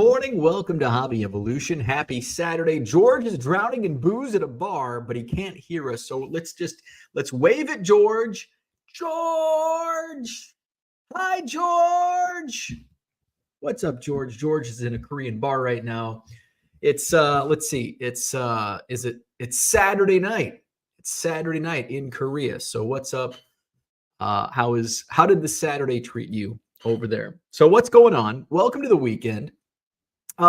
morning. Welcome to Hobby Evolution. Happy Saturday. George is drowning in booze at a bar, but he can't hear us. So let's wave at George. George! Hi, George! What's up, George? George is in a Korean bar right now. It's let's see. It's Saturday night. It's Saturday night in Korea. So what's up? How did the Saturday treat you over there? So what's going on? Welcome to the weekend.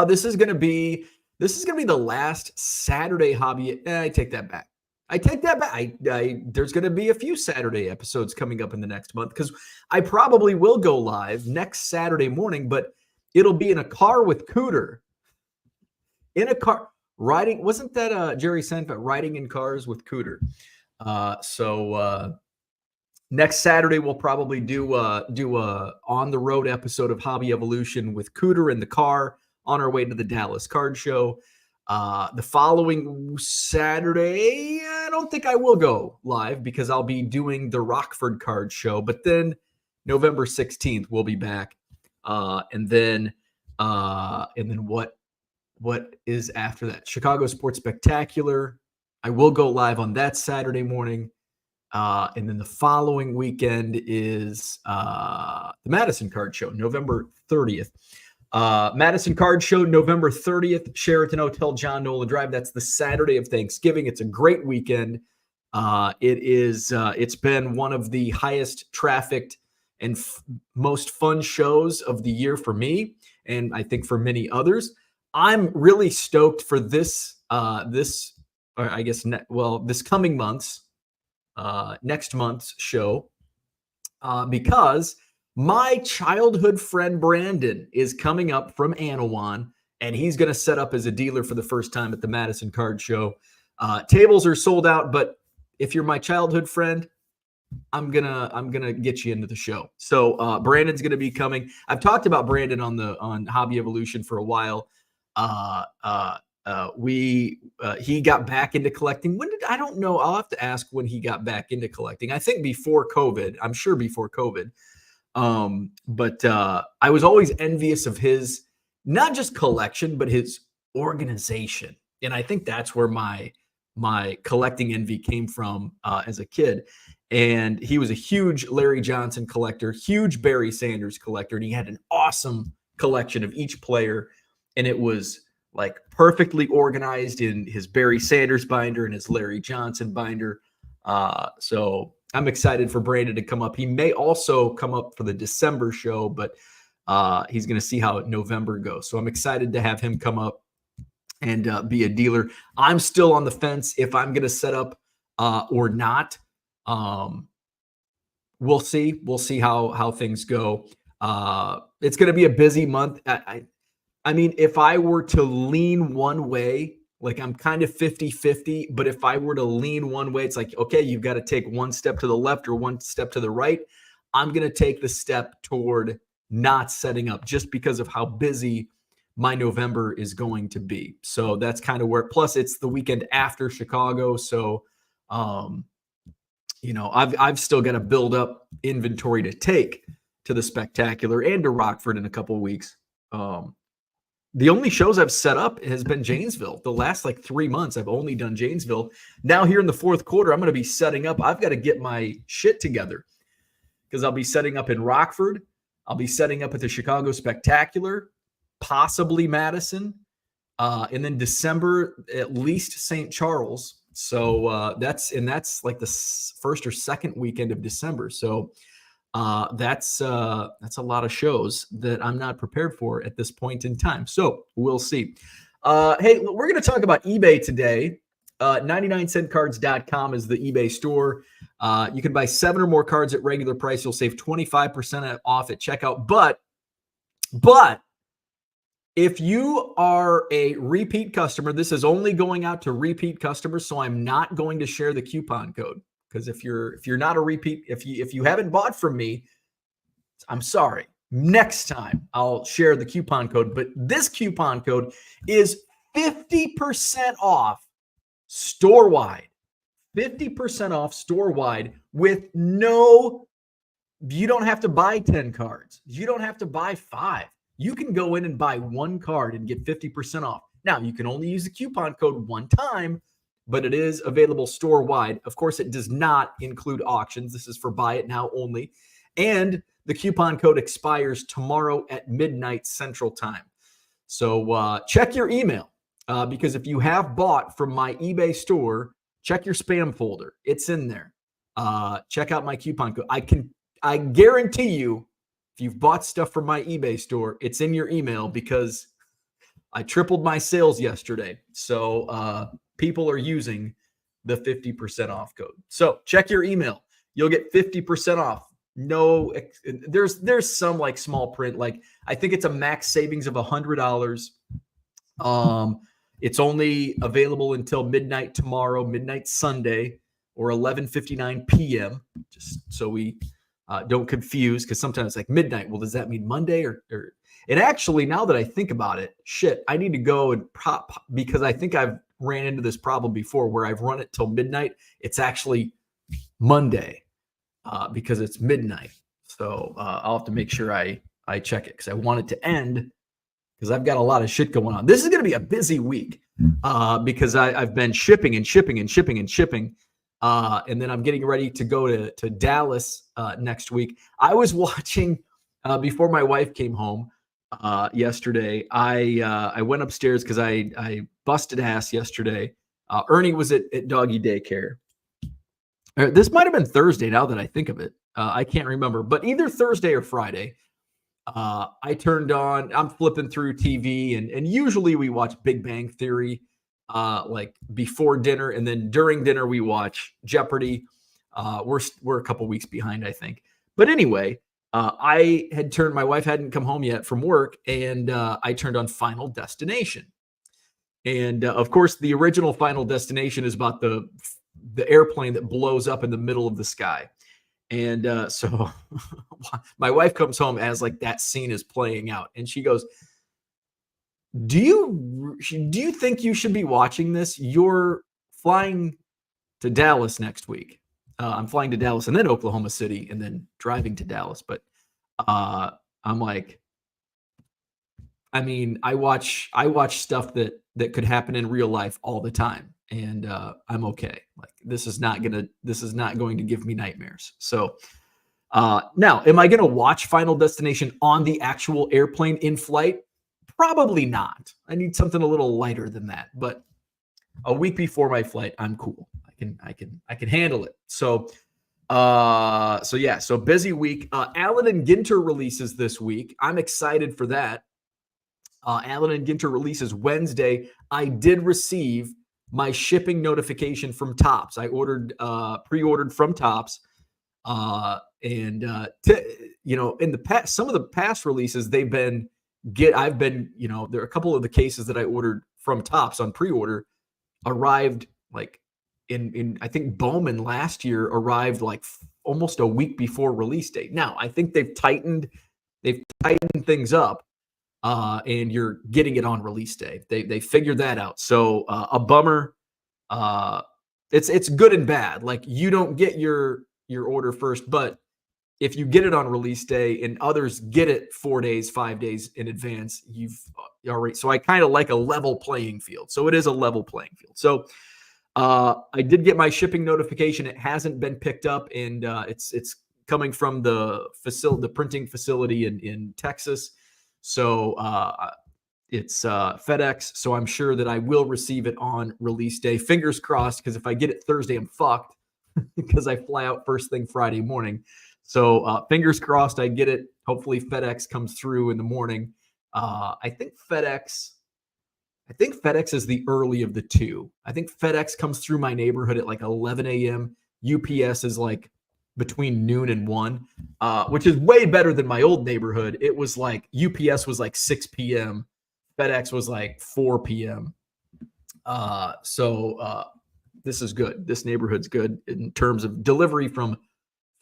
This is gonna be the last Saturday hobby. I take that back. There's gonna be a few Saturday episodes coming up in the next month because I probably will go live next Saturday morning, but it'll be in a car with Cooter. In a car riding, wasn't that Jerry Seinfeld riding in cars with Cooter? Next Saturday we'll probably do a on the road episode of Hobby Evolution with Cooter in the car on our way to the Dallas Card Show. The following Saturday, I don't think I will go live because I'll be doing the Rockford Card Show. But then November 16th we'll be back, and then what is after that? Chicago Sports Spectacular. I will go live on that Saturday morning. And then the following weekend is the Madison Card Show, November 30th. Madison Card Show, November 30th, Sheraton Hotel, John Nolan Drive. That's the Saturday of Thanksgiving. It's a great weekend. It's been one of the highest trafficked and most fun shows of the year for me, and I think for many others. I'm really stoked for this coming month's next month's show, because my childhood friend Brandon is coming up from Anawan, and he's going to set up as a dealer for the first time at the Madison Card Show. Tables are sold out, but if you're my childhood friend, I'm gonna get you into the show. So Brandon's going to be coming. I've talked about Brandon on Hobby Evolution for a while. He got back into collecting. I don't know. I'll have to ask when he got back into collecting. I think before COVID. I'm sure before COVID. But I was always envious of his, not just collection, but his organization. And I think that's where my collecting envy came from as a kid. And he was a huge Larry Johnson collector, huge Barry Sanders collector, and he had an awesome collection of each player. And it was like perfectly organized in his Barry Sanders binder and his Larry Johnson binder. So I'm excited for Brandon to come up. He may also come up for the December show, but he's going to see how November goes. So I'm excited to have him come up and be a dealer. I'm still on the fence if I'm going to set up or not. We'll see. We'll see how things go. It's going to be a busy month. I mean, if I were to lean one way, like I'm kind of 50-50, but if I were to lean one way, it's like, okay, you've got to take one step to the left or one step to the right. I'm going to take the step toward not setting up just because of how busy my November is going to be. So that's kind of where, plus it's the weekend after Chicago. So, I've still got to build up inventory to take to the Spectacular and to Rockford in a couple of weeks. The only shows I've set up has been Janesville. The last 3 months, I've only done Janesville. Now here in the fourth quarter, I'm going to be setting up. I've got to get my shit together because I'll be setting up in Rockford. I'll be setting up at the Chicago Spectacular, possibly Madison, and then December, at least St. Charles. So that's like the first or second weekend of December. So that's a lot of shows that I'm not prepared for at this point in time. So we'll see. Hey, we're going to talk about eBay today. 99centcards.com is the eBay store. You can buy 7 or more cards at regular price. You'll save 25% off at checkout. But if you are a repeat customer, this is only going out to repeat customers. So I'm not going to share the coupon code. Because if you're not a repeat, if you haven't bought from me, I'm sorry. Next time I'll share the coupon code. But this coupon code is 50% off store-wide. 50% off store-wide with you don't have to buy 10 cards. You don't have to buy 5. you can go in and buy one card and get 50% off. Now, you can only use the coupon code one time, but it is available store-wide. Of course, it does not include auctions. This is for buy it now only. And the coupon code expires tomorrow at midnight Central Time. So check your email because if you have bought from my eBay store, check your spam folder. It's in there. Check out my coupon code. I guarantee you, if you've bought stuff from my eBay store, it's in your email because I tripled my sales yesterday. So people are using the 50% off code. So check your email. You'll get 50% off. No, there's some like small print. Like I think it's a max savings of $100. It's only available until midnight tomorrow, midnight Sunday, or 11:59 p.m. Just so we don't confuse, because sometimes it's like midnight. Well, does that mean Monday or? And actually, now that I think about it, shit, I need to go and because I think I've ran into this problem before where I've run it till midnight. It's actually Monday because it's midnight. So I'll have to make sure I check it because I want it to end because I've got a lot of shit going on. This is going to be a busy week because I've been shipping and shipping and shipping and shipping. And then I'm getting ready to go to Dallas next week. I was watching before my wife came home yesterday. I went upstairs because I busted ass yesterday. Ernie was at doggy daycare. This might have been Thursday now that I think of it. I can't remember, but either Thursday or Friday. I turned on, I'm flipping through TV and usually we watch Big Bang Theory like before dinner, and then during dinner we watch Jeopardy. We're a couple weeks behind, I think. But anyway, I had turned, my wife hadn't come home yet from work, and I turned on Final Destination. And of course, the original Final Destination is about the airplane that blows up in the middle of the sky. And so my wife comes home as like that scene is playing out, and she goes, do you think you should be watching this? You're flying to Dallas next week. I'm flying to Dallas and then Oklahoma City and then driving to Dallas. But I'm like, I mean, I watch stuff that could happen in real life all the time, and I'm okay. Like this is not going to give me nightmares. So now, am I going to watch Final Destination on the actual airplane in flight? Probably not. I need something a little lighter than that. But a week before my flight, I'm cool. I can handle it. So so busy week. Allen and Ginter releases this week. I'm excited for that. Allen and Ginter releases Wednesday. I did receive my shipping notification from Topps. I pre-ordered from Topps. In the past, some of the past releases there are a couple of the cases that I ordered from Topps on pre-order arrived like in I think Bowman last year arrived like almost a week before release date. Now, I think they've tightened things up, and you're getting it on release day. They figured that out. So a bummer. It's good and bad. Like you don't get your order first, but if you get it on release day and others get it 4 days, 5 days in advance, you've already. So I kind of like a level playing field. So it is a level playing field. So I did get my shipping notification. It hasn't been picked up, and it's coming from the printing facility in Texas. So it's FedEx. So I'm sure that I will receive it on release day. Fingers crossed, because if I get it Thursday, I'm fucked because I fly out first thing Friday morning. So fingers crossed I get it. Hopefully FedEx comes through in the morning. I think FedEx is the early of the two. I think FedEx comes through my neighborhood at like 11 a.m. UPS is like between noon and 1, which is way better than my old neighborhood. It was like UPS was like 6 p.m. FedEx was like 4 p.m. So this is good. This neighborhood's good in terms of delivery from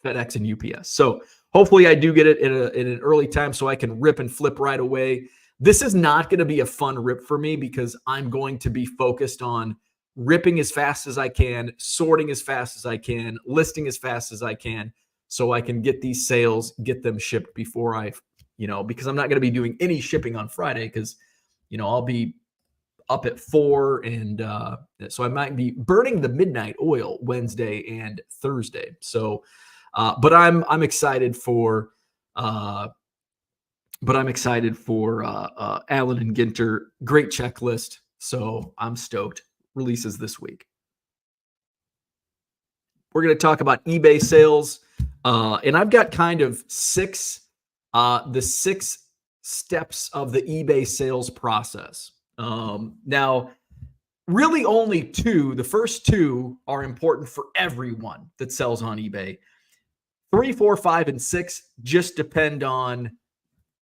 FedEx and UPS. So hopefully I do get it in an early time so I can rip and flip right away. This is not going to be a fun rip for me because I'm going to be focused on ripping as fast as I can, sorting as fast as I can, listing as fast as I can, so I can get these sales, get them shipped before I, because I'm not going to be doing any shipping on Friday because, I'll be up at 4, and so I might be burning the midnight oil Wednesday and Thursday. So, but I'm excited for Alan and Ginter. Great checklist. So I'm stoked. Releases this week. We're going to talk about eBay sales. And I've got kind of the 6 steps of the eBay sales process. Now, really only 2. The first 2 are important for everyone that sells on eBay. 3, 4, 5, and 6 just depend on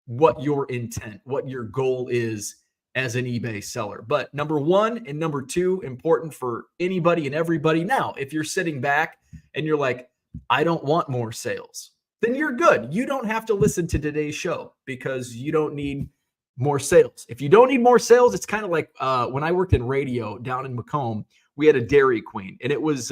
what your intent, what your goal is as an eBay seller. But number 1 and number 2, important for anybody and everybody. Now, if you're sitting back and you're like, I don't want more sales, then you're good. You don't have to listen to today's show because you don't need more sales. If you don't need more sales, it's kind of like when I worked in radio down in Macomb, we had a Dairy Queen, and it was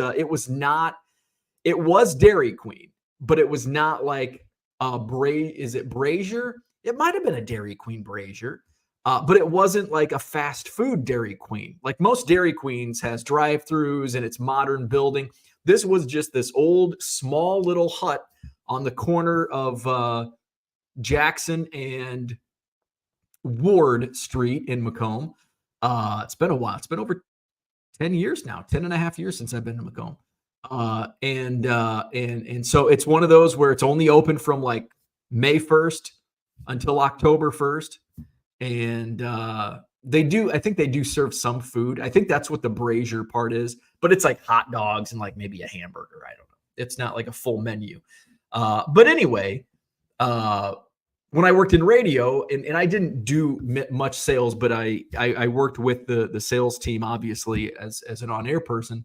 Dairy Queen, but it was not like is it Brazier? It might have been a Dairy Queen Brazier. But it wasn't like a fast food Dairy Queen. Like most Dairy Queens has drive-throughs and it's modern building. This was just this old, small little hut on the corner of Jackson and Ward Street in Macomb. It's been a while. It's been over 10 years now, 10 and a half years since I've been to Macomb. And so it's one of those where it's only open from like May 1st until October 1st. And I think they do serve some food. I think that's what the Brazier part is, but it's like hot dogs and like maybe a hamburger. I don't know. It's not like a full menu. But anyway, when I worked in radio and I didn't do much sales, but I worked with the sales team, obviously as an on-air person.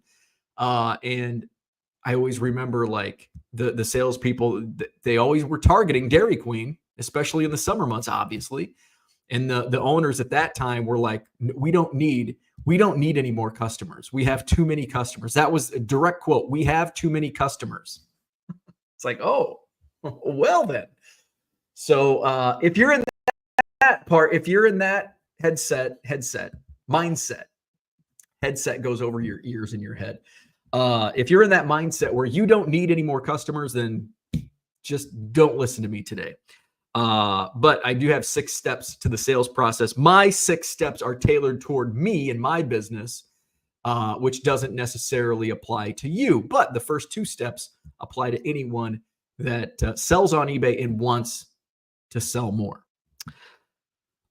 And I always remember like the salespeople, they always were targeting Dairy Queen, especially in the summer months, obviously. And the owners at that time were like, we don't need any more customers. We have too many customers. That was a direct quote. We have too many customers. It's like, oh, well then. So if you're in that part, if you're in that mindset goes over your ears and your head. If you're in that mindset where you don't need any more customers, then just don't listen to me today. But I do have 6 steps to the sales process. My 6 steps are tailored toward me and my business, which doesn't necessarily apply to you. But the first 2 steps apply to anyone that sells on eBay and wants to sell more.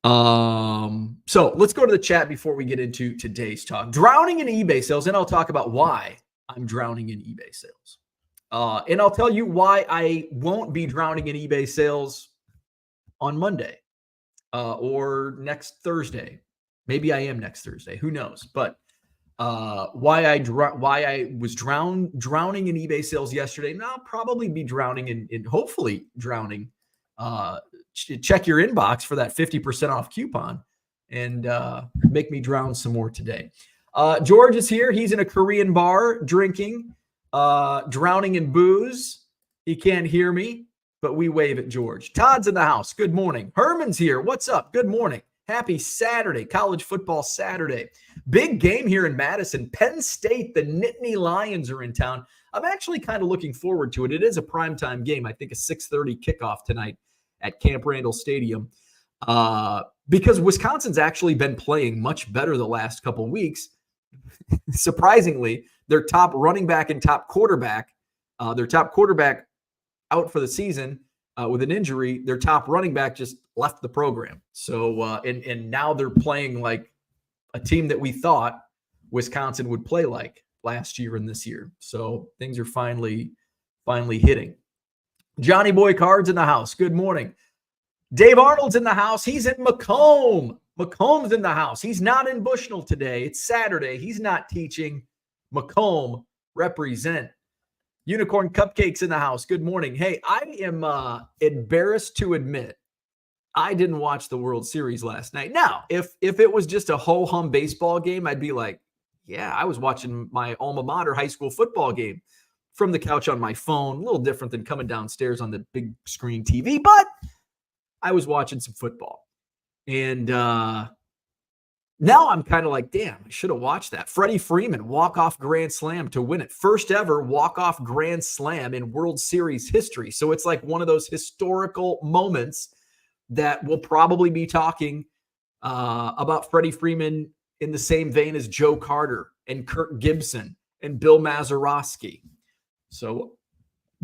So let's go to the chat before we get into today's talk. Drowning in eBay sales, and I'll talk about why I'm drowning in eBay sales. And I'll tell you why I won't be drowning in eBay sales on Monday or next Thursday. Maybe I am next Thursday. Who knows? But why I was drowning in eBay sales yesterday, and I'll probably be drowning in hopefully drowning. Check your inbox for that 50% off coupon and make me drown some more today. George is here. He's in a Korean bar drinking, drowning in booze. He can't hear me, but we wave at George. Todd's in the house. Good morning. Herman's here. What's up? Good morning. Happy Saturday, college football Saturday. Big game here in Madison. Penn State, the Nittany Lions are in town. I'm actually kind of looking forward to it. It is a primetime game. I think a 6:30 kickoff tonight at Camp Randall Stadium because Wisconsin's actually been playing much better the last couple weeks. Surprisingly, their top running back and top quarterback out for the season with an injury. Their top running back just left the program. So, and now they're playing like a team that we thought Wisconsin would play like last year and this year. So things are finally hitting. Johnny Boy Cards in the house. Good morning. Dave Arnold's in the house. He's in Macomb. Macomb's in the house. He's not in Bushnell today. It's Saturday. He's not teaching. Macomb represent. Unicorn Cupcakes in the house. Good morning. Hey, I am embarrassed to admit I didn't watch the World Series last night. Now, if it was just a ho-hum baseball game, I'd be like, yeah, I was watching my alma mater high school football game from the couch on my phone. A little different than coming downstairs on the big screen TV, but I was watching some football. And now I'm kind of like, damn, I should have watched that. Freddie Freeman, walk-off grand slam to win it. First ever walk-off grand slam in World Series history. So it's like one of those historical moments that we'll probably be talking about Freddie Freeman in the same vein as Joe Carter and Kirk Gibson and Bill Mazeroski. So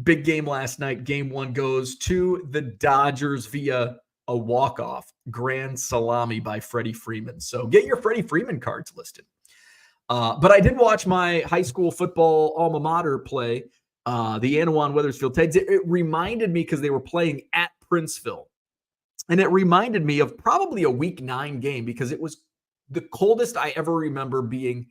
big game last night. Game 1 goes to the Dodgers via a walk-off grand salami by Freddie Freeman. So get your Freddie Freeman cards listed. But I did watch my high school football alma mater play, the Anawan Wethersfield Tides. It reminded me because they were playing at Princeville. And it reminded me of probably a week 9 game because it was the coldest I ever remember being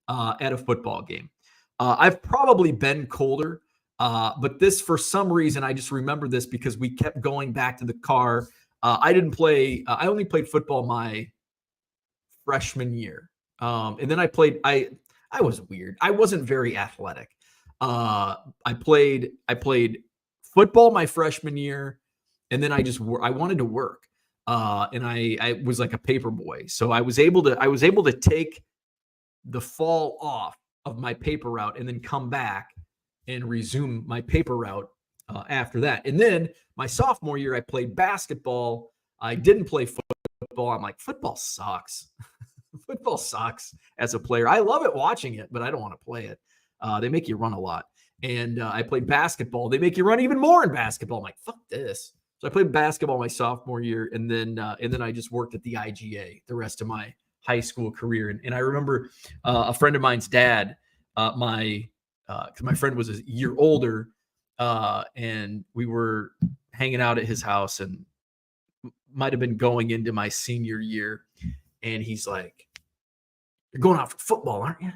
at a football game. I've probably been colder, but this, for some reason, I just remember this because we kept going back to the car. I didn't play. I only played football my freshman year. And then I was weird. I wasn't very athletic. I played football my freshman year. And then I wanted to work. And I was like a paper boy. So I was able to take the fall off of my paper route and then come back and resume my paper route after that. And then my sophomore year, I played basketball. I didn't play football. I'm like, football sucks. Football sucks as a player. I love it watching it, but I don't want to play it. They make you run a lot. And I played basketball. They make you run even more in basketball. I'm like, fuck this. So I played basketball my sophomore year, and then I just worked at the IGA the rest of my high school career. And I remember a friend of mine's dad, because my friend was a year older, and we were hanging out at his house, and might have been going into my senior year. And he's like, "You're going out for football, aren't you?"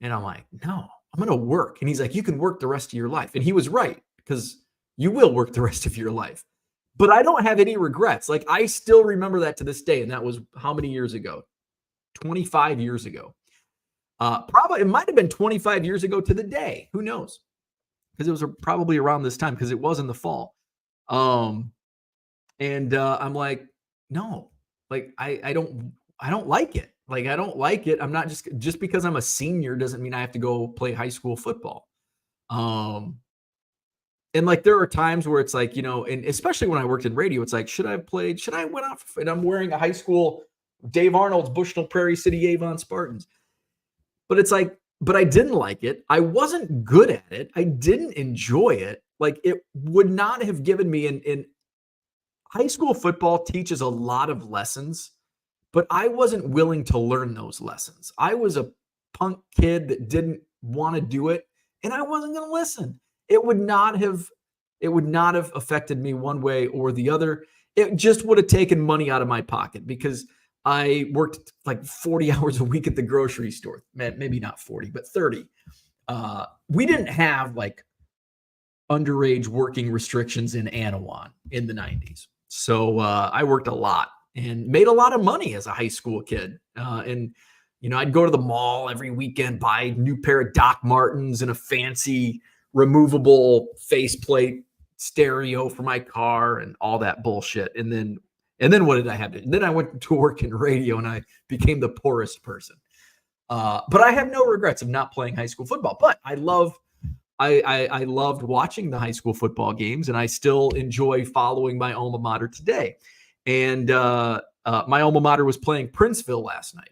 And I'm like, "No, I'm going to work." And he's like, "You can work the rest of your life." And he was right, because you will work the rest of your life. But I don't have any regrets. Like, I still remember that to this day. And that was how many years ago? 25 years ago. Probably, it might have been 25 years ago to the day. Who knows? Because it was probably around this time, because it was in the fall. I'm like, no, like, I don't like it. Like, I don't like it. I'm not just because I'm a senior doesn't mean I have to go play high school football. And like, there are times where it's like, and especially when I worked in radio, it's like, should I went out and I'm wearing a high school Dave Arnold's Bushnell Prairie City Avon Spartans. But it's like, but I didn't like it. I wasn't good at it. I didn't enjoy it. Like, it would not have given me in high school football teaches a lot of lessons, but I wasn't willing to learn those lessons. I was a punk kid that didn't want to do it, and I wasn't going to listen. It would not have affected me one way or the other. It just would have taken money out of my pocket, because I worked like 40 hours a week at the grocery store. Man, maybe not 40, but 30. We didn't have like underage working restrictions in Anawan in the 90s. So I worked a lot and made a lot of money as a high school kid. I'd go to the mall every weekend, buy a new pair of Doc Martens and a fancy removable faceplate stereo for my car and all that bullshit. And then what did I have to do? Then I went to work in radio and I became the poorest person. But I have no regrets of not playing high school football. But I loved watching the high school football games, and I still enjoy following my alma mater today. And my alma mater was playing Princeville last night.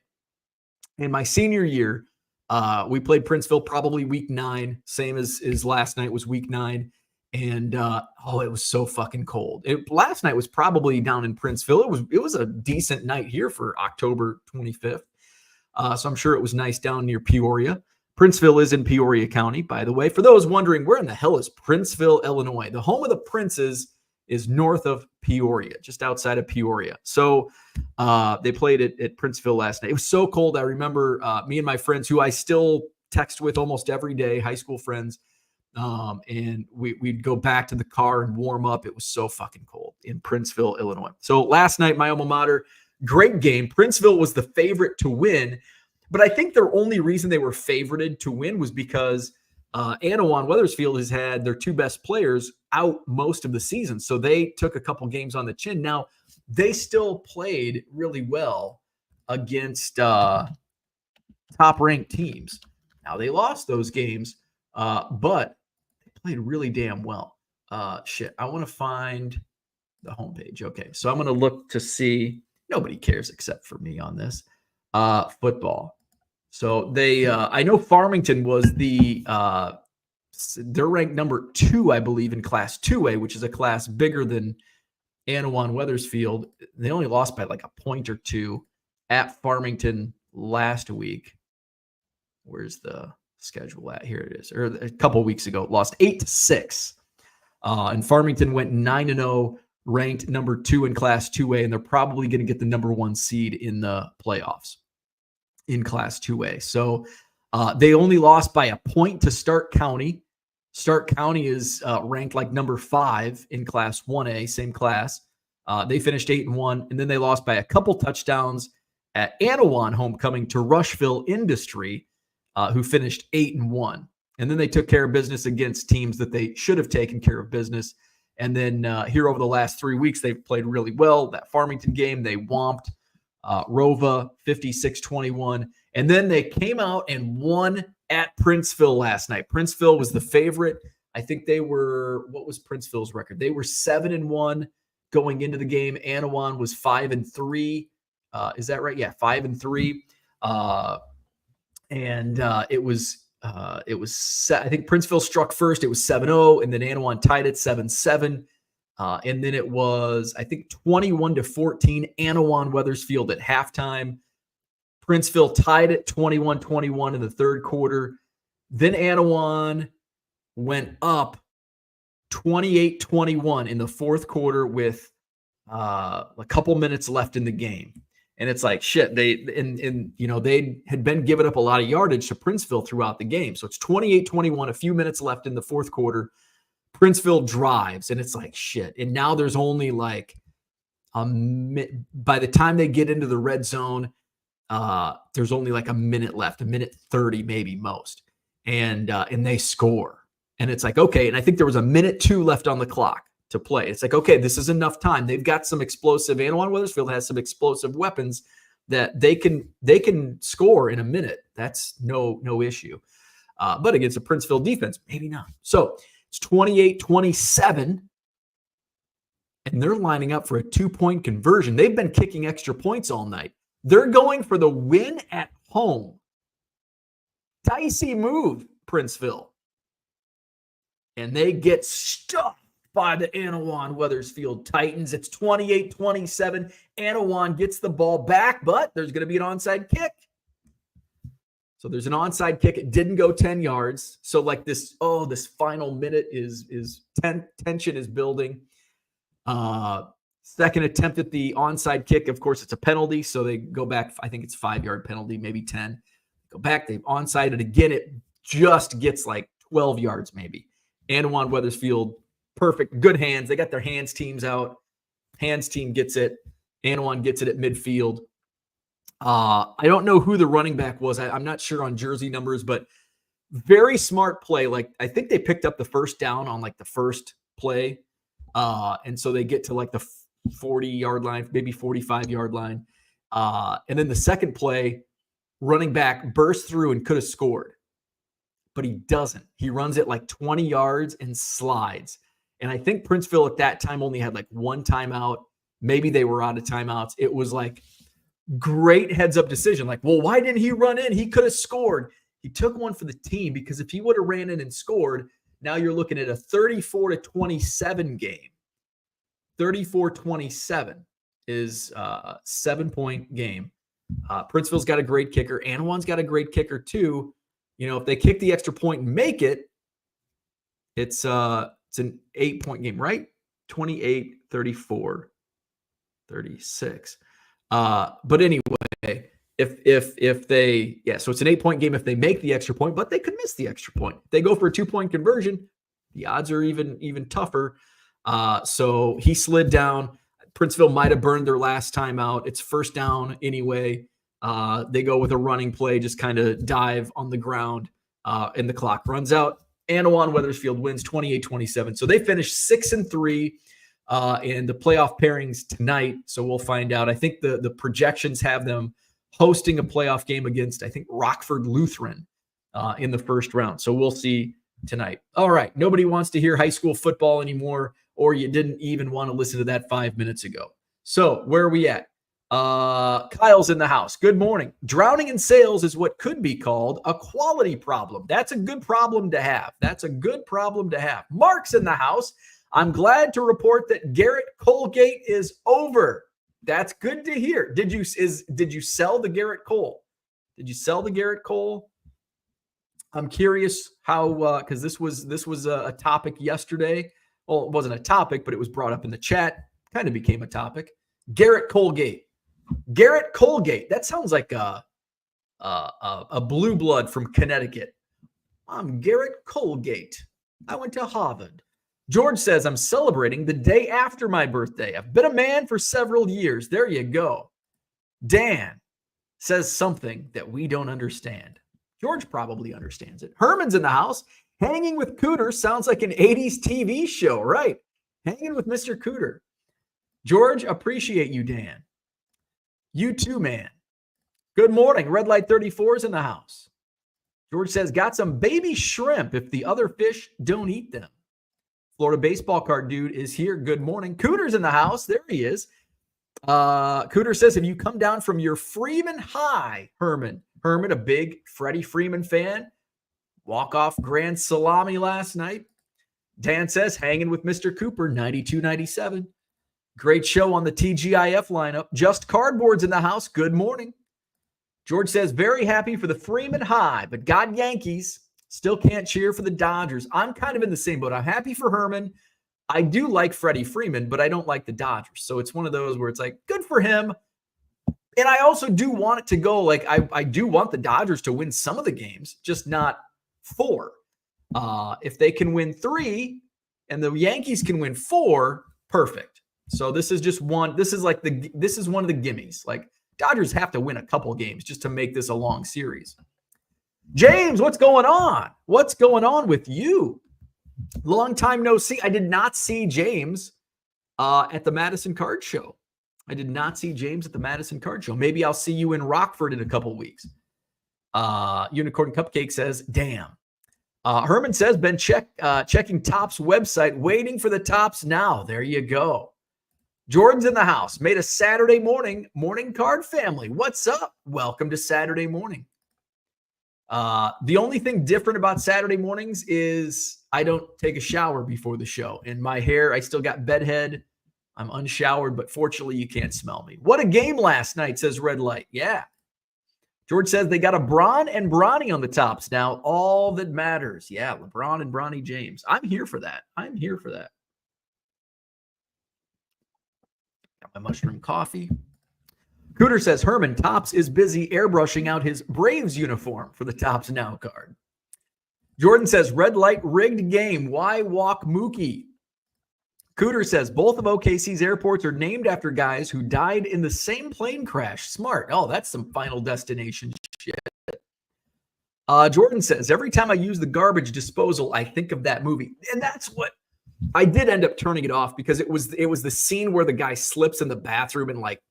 In my senior year, we played Princeville probably week 9, same as last night was week 9. And it was so fucking cold. Last night was probably down in Princeville. It was a decent night here for October 25th. So I'm sure it was nice down near Peoria. Princeville is in Peoria County, by the way. For those wondering, where in the hell is Princeville, Illinois? The home of the Princes is north of Peoria, just outside of Peoria. So they played at Princeville last night. It was so cold. I remember me and my friends, who I still text with almost every day, high school friends, and we'd go back to the car and warm up. It was so fucking cold in Princeville, Illinois. So last night, my alma mater, great game. Princeville was the favorite to win, but I think their only reason they were favorited to win was because Anawan Wethersfield has had their two best players out most of the season. So they took a couple games on the chin. Now, they still played really well against top-ranked teams. Now, they lost those games, but they played really damn well. I want to find the homepage. Okay, so I'm going to look to see. Nobody cares except for me on this. Football. So they, I know Farmington was they're ranked number 2, I believe, in Class 2A, which is a class bigger than Anawan Wethersfield. They only lost by like a point or two at Farmington last week. Where's the schedule at? Here it is. Or a couple weeks ago, lost 8-6. And Farmington went 9-0, ranked number 2 in Class 2A, and they're probably going to get the number 1 seed in the playoffs in Class 2A. So they only lost by a point to Stark County. Stark County is ranked like number 5 in Class 1A, same class. They finished 8-1, and then they lost by a couple touchdowns at Anawan homecoming to Rushville Industry, who finished 8-1. And then they took care of business against teams that they should have taken care of business. And then here over the last 3 weeks, they've played really well. That Farmington game, they whomped Rova 56-21. And then they came out and won at Princeville last night. Princeville was the favorite. I think they were, what was Princeville's record? They were 7-1 going into the game. Anawan was 5-3. Is that right? Yeah, 5-3. It was I think Princeville struck first. It was 7-0, and then Anawan tied it 7-7. And then it was, I think, 21-14, Anawan Wethersfield at halftime. Princeville tied it 21-21 in the third quarter. Then Anawan went up 28-21 in the fourth quarter with a couple minutes left in the game. And it's like, shit, they had been giving up a lot of yardage to Princeville throughout the game. So it's 28-21, a few minutes left in the fourth quarter. Princeville drives, and it's like, shit. And now there's only like by the time they get into the red zone, there's only like a minute left, a minute 30 maybe most. And they score. And it's like, okay. And I think there was a minute 2 left on the clock to play. It's like, okay, this is enough time. They've got some explosive. Anawan Wethersfield has some explosive weapons that they can score in a minute. That's no issue. But against a Princeville defense, maybe not. So it's 28-27, and they're lining up for a 2-point conversion. They've been kicking extra points all night. They're going for the win at home. Dicey move, Princeville. And they get stuffed by the Anawan Wethersfield Titans. It's 28-27. Anawan gets the ball back, but there's going to be an onside kick. So there's an onside kick. It didn't go 10 yards. So like this final minute is tension is building. Second attempt at the onside kick. Of course, it's a penalty. So they go back. I think it's 5-yard penalty, maybe 10. Go back. They've onsided again. It just gets like 12 yards maybe. Anawan Wethersfield, perfect. Good hands. They got their hands teams out. Hands team gets it. Anawan gets it at midfield. I don't know who the running back was. I'm not sure on jersey numbers, but very smart play. Like, I think they picked up the first down on like the first play. And so they get to like the 40-yard line, maybe 45-yard line. And then the second play, running back burst through and could have scored, but he doesn't. He runs it like 20 yards and slides. And I think Princeville at that time only had like one timeout. Maybe they were out of timeouts. It was like great heads-up decision. Like, well, why didn't he run in? He could have scored. He took one for the team, because if he would have ran in and scored, now you're looking at a 34-27 game. 34-27 is a 7-point game. Princeville's got a great kicker. Anawan's got a great kicker too. You know, if they kick the extra point and make it, it's an 8-point game, right? 28, 34, 36. But anyway, if they, so it's an 8-point game if they make the extra point, but they could miss the extra point. If they go for a 2-point conversion, the odds are even tougher. So he slid down. Princeville might have burned their last time out. It's first down anyway. They go with a running play, just kind of dive on the ground, and the clock runs out. Anawan Wethersfield wins 28-27. So they finished 6-3 in the playoff pairings tonight. So we'll find out. I think the projections have them hosting a playoff game against, I think, Rockford Lutheran in the first round. So we'll see tonight. All right. Nobody wants to hear high school football anymore, or you didn't even want to listen to that 5 minutes ago. So where are we at? Kyle's in the house. Good morning. Drowning in sales is what could be called a quality problem. That's a good problem to have. That's a good problem to have. Mark's in the house. I'm glad to report that Garrett Colgate is over. That's good to hear. Did you sell the Garrett Cole? Did you sell the Garrett Cole? I'm curious how, because this was a topic yesterday. Well, it wasn't a topic, but it was brought up in the chat. Kind of became a topic. Garrett Colgate. Garrett Colgate. That sounds like a blue blood from Connecticut. I'm Garrett Colgate. I went to Harvard. George says, I'm celebrating the day after my birthday. I've been a man for several years. There you go. Dan says something that we don't understand. George probably understands it. Herman's in the house. Hanging with Cooter sounds like an 80s TV show, right? Hanging with Mr. Cooter. George, appreciate you, Dan. You too, man. Good morning. Red Light 34 is in the house. George says, got some baby shrimp if the other fish don't eat them. Florida baseball card dude is here. Good morning. Cooter's in the house. There he is. Cooter says, have you come down from your Freeman high, Herman? Herman, a big Freddie Freeman fan. Walk-off grand salami last night. Dan says, hanging with Mr. Cooper, 92-97. Great show on the TGIF lineup. Just Cardboard's in the house. Good morning. George says, very happy for the Freeman high, but got Yankees. Still can't cheer for the Dodgers. I'm kind of in the same boat. I'm happy for Herman. I do like Freddie Freeman, but I don't like the Dodgers. So it's one of those where it's like, good for him. And I also do want it to go, like, I do want the Dodgers to win some of the games, just not 4. If they can win 3 and the Yankees can win 4, perfect. So this is just one. This is one of the gimmies. Like, Dodgers have to win a couple games just to make this a long series. James, what's going on? What's going on with you? Long time no see. I did not see James at the Madison Card Show. Maybe I'll see you in Rockford in a couple weeks. Unicorn Cupcake says, damn. Herman says, been checking Topps website, waiting for the Topps now. There you go. Jordan's in the house. Made a Saturday morning card family. What's up? Welcome to Saturday morning. The only thing different about Saturday mornings is I don't take a shower before the show. And my hair, I still got bedhead. I'm unshowered, but fortunately you can't smell me. What a game last night, says Red Light. Yeah. George says they got a Bron and Bronny on the Topps now. All that matters. Yeah, LeBron and Bronny James. I'm here for that. Got my mushroom coffee. Cooter says Herman Topps is busy airbrushing out his Braves uniform for the Topps Now card. Jordan says red light rigged game. Why walk Mookie? Cooter says both of OKC's airports are named after guys who died in the same plane crash. Smart. Oh, that's some Final Destination shit. Jordan says every time I use the garbage disposal, I think of that movie. And that's what I did end up turning it off because it was the scene where the guy slips in the bathroom and like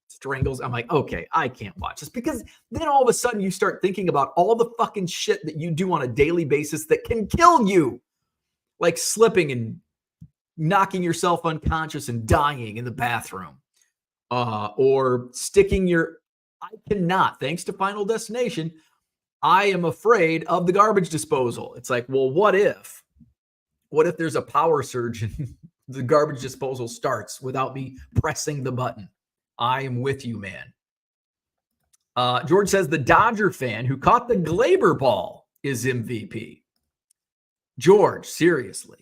strangles. I'm like, okay, I can't watch this because then all of a sudden you start thinking about all the fucking shit that you do on a daily basis that can kill you, like slipping and knocking yourself unconscious and dying in the bathroom, or sticking your. I cannot, thanks to Final Destination, I am afraid of the garbage disposal. It's like, well, what if there's a power surge and the garbage disposal starts without me pressing the button? I am with you, man. George says the Dodger fan who caught the Glaber ball is MVP. George, seriously.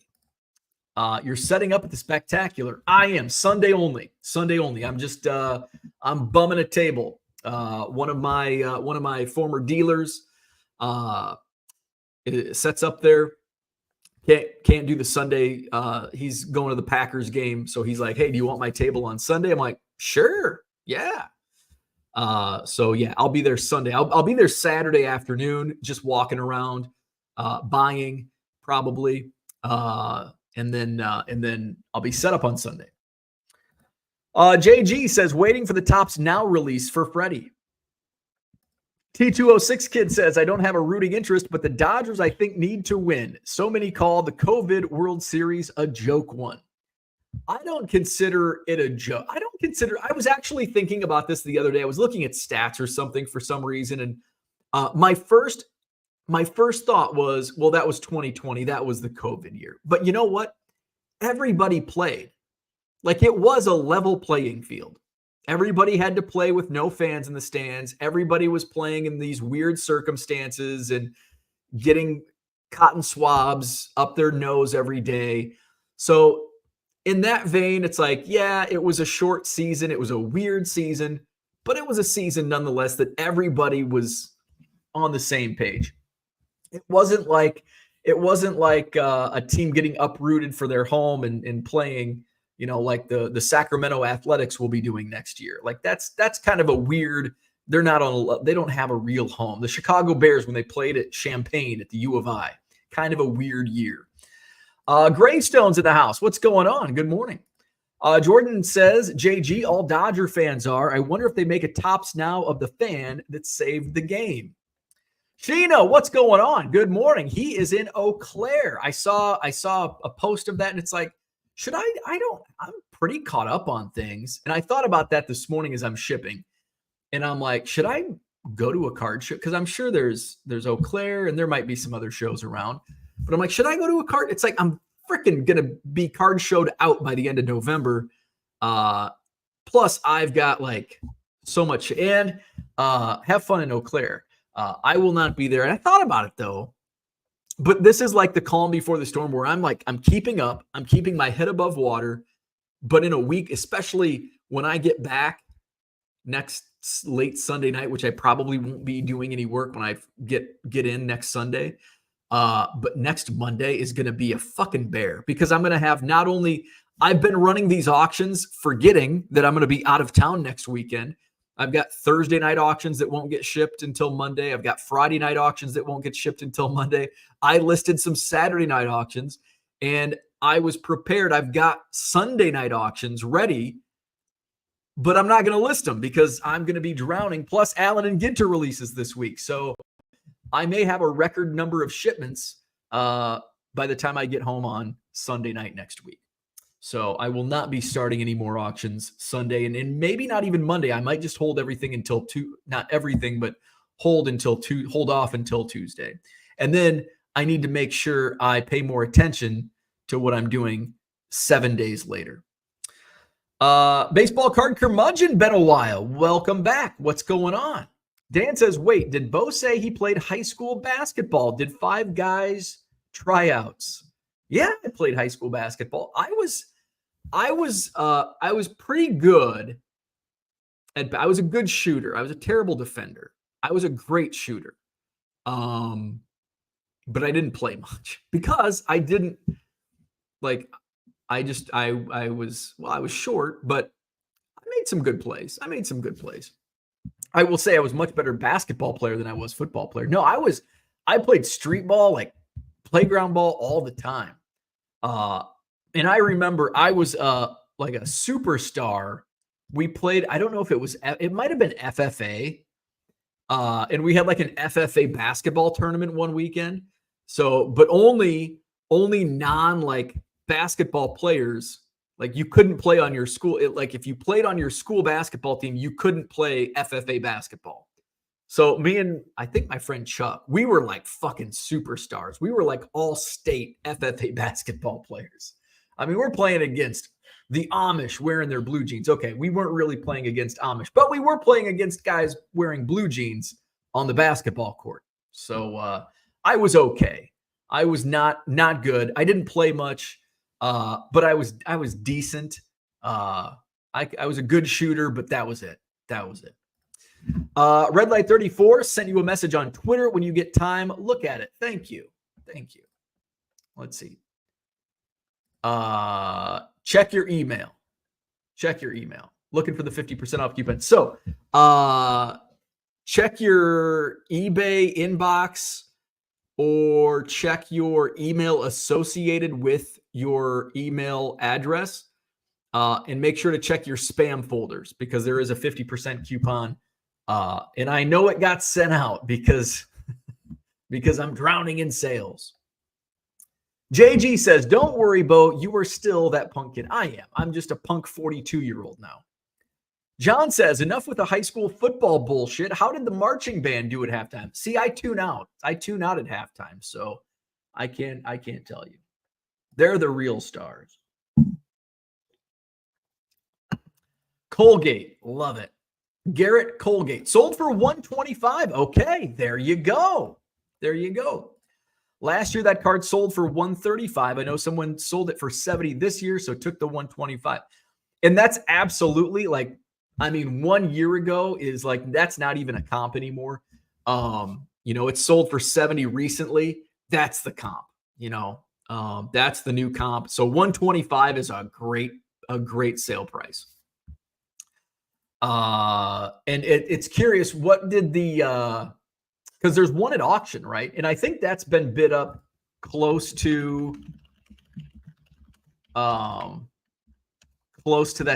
You're setting up at the spectacular. I am Sunday only. I'm just I'm bumming a table. One of my former dealers sets up there. Can't do the Sunday. He's going to the Packers game, so he's like, "Hey, do you want my table on Sunday?" I'm like, "Sure, yeah." So yeah, I'll be there Sunday. I'll be there Saturday afternoon, just walking around, buying. probably. And then I'll be set up on Sunday. JG says, waiting for the Tops Now release for Freddie. T206 Kid says, I don't have a rooting interest, but the Dodgers, I think, need to win. So many call the COVID World Series a joke one. I don't consider it a joke. I was actually thinking about this the other day. I was looking at stats or something for some reason. And my first thought was, well, that was 2020. That was the COVID year. But you know what? Everybody played. Like, it was a level playing field. Everybody had to play with no fans in the stands. Everybody was playing in these weird circumstances and getting cotton swabs up their nose every day. So in that vein, it's like, yeah, it was a short season. It was a weird season, but it was a season nonetheless that everybody was on the same page. It wasn't like a team getting uprooted for their home and playing, like the Sacramento Athletics will be doing next year. Like that's kind of a weird, they don't have a real home. The Chicago Bears, when they played at Champaign at the U of I, kind of a weird year. Greystone's in the house. What's going on? Good morning. Jordan says, JG, all Dodger fans are. I wonder if they make a Tops Now of the fan that saved the game. Chino, what's going on? Good morning. He is in Eau Claire. I saw a post of that, and it's like, I'm pretty caught up on things. And I thought about that this morning as I'm shipping. And I'm like, should I go to a card show? Because I'm sure there's Eau Claire and there might be some other shows around. But I'm like, should I go to a card? It's like, I'm freaking going to be card showed out by the end of November. Plus, I've got like so much. And have fun in Eau Claire. I will not be there. And I thought about it, though. But this is like the calm before the storm where I'm keeping up. I'm keeping my head above water. But in a week, especially when I get back next late Sunday night, which I probably won't be doing any work when I get in next Sunday. But next Monday is going to be a fucking bear because I'm going to have not only I've been running these auctions forgetting that I'm going to be out of town next weekend. I've got Thursday night auctions that won't get shipped until Monday. I've got Friday night auctions that won't get shipped until Monday. I listed some Saturday night auctions and I was prepared. I've got Sunday night auctions ready, but I'm not going to list them because I'm going to be drowning. Plus Allen and Ginter releases this week. So I may have a record number of shipments by the time I get home on Sunday night next week. So I will not be starting any more auctions Sunday and maybe not even Monday. I might just hold everything until not everything, but hold off until Tuesday. And then I need to make sure I pay more attention to what I'm doing 7 days later. Baseball card curmudgeon, been a while. Welcome back. What's going on? Dan says, wait, did Bo say he played high school basketball? Did Five Guys tryouts? Yeah, I played high school basketball. I was pretty good. I was a good shooter. I was a terrible defender. I was a great shooter. But I didn't play much because I didn't I was short, but I made some good plays. I will say I was much better basketball player than I was football player. No, I played street ball, like playground ball all the time. And I remember I was like a superstar. We played, I don't know if it might have been FFA. And we had like an FFA basketball tournament one weekend. So, but only non like basketball players, like you couldn't play on your school. Like if you played on your school basketball team, you couldn't play FFA basketball. So me and I think my friend Chuck, we were like fucking superstars. We were like all state FFA basketball players. I mean, we're playing against the Amish wearing their blue jeans. Okay, we weren't really playing against Amish, but we were playing against guys wearing blue jeans on the basketball court. So I was okay. I was not good. I didn't play much, but I was decent. I was a good shooter, but that was it. Red Light 34 sent you a message on Twitter. When you get time, look at it. Thank you. Let's see. Check your email. Looking for the 50% off coupon. So check your eBay inbox. or check your email associated with your email address. And make sure to check your spam folders because there is a 50% coupon. And I know it got sent out because I'm drowning in sales. JG says, don't worry, Bo. You are still that punk kid. I am. I'm just a punk 42-year-old now. John says, enough with the high school football bullshit. How did the marching band do at halftime? See, I tune out. I tune out at halftime, so I can't tell you. They're the real stars. Colgate, love it. Garrett Colgate sold for $125. Okay, there you go. There you go. Last year, that card sold for $135. I know someone sold it for $70 this year, so took the $125. And that's absolutely like, I mean, 1 year ago is like, that's not even a comp anymore. It's sold for $70 recently. That's the comp, that's the new comp. So $125 is a great sale price. And it's curious, what did the, because there's one at auction, right? And I think that's been bid up close to that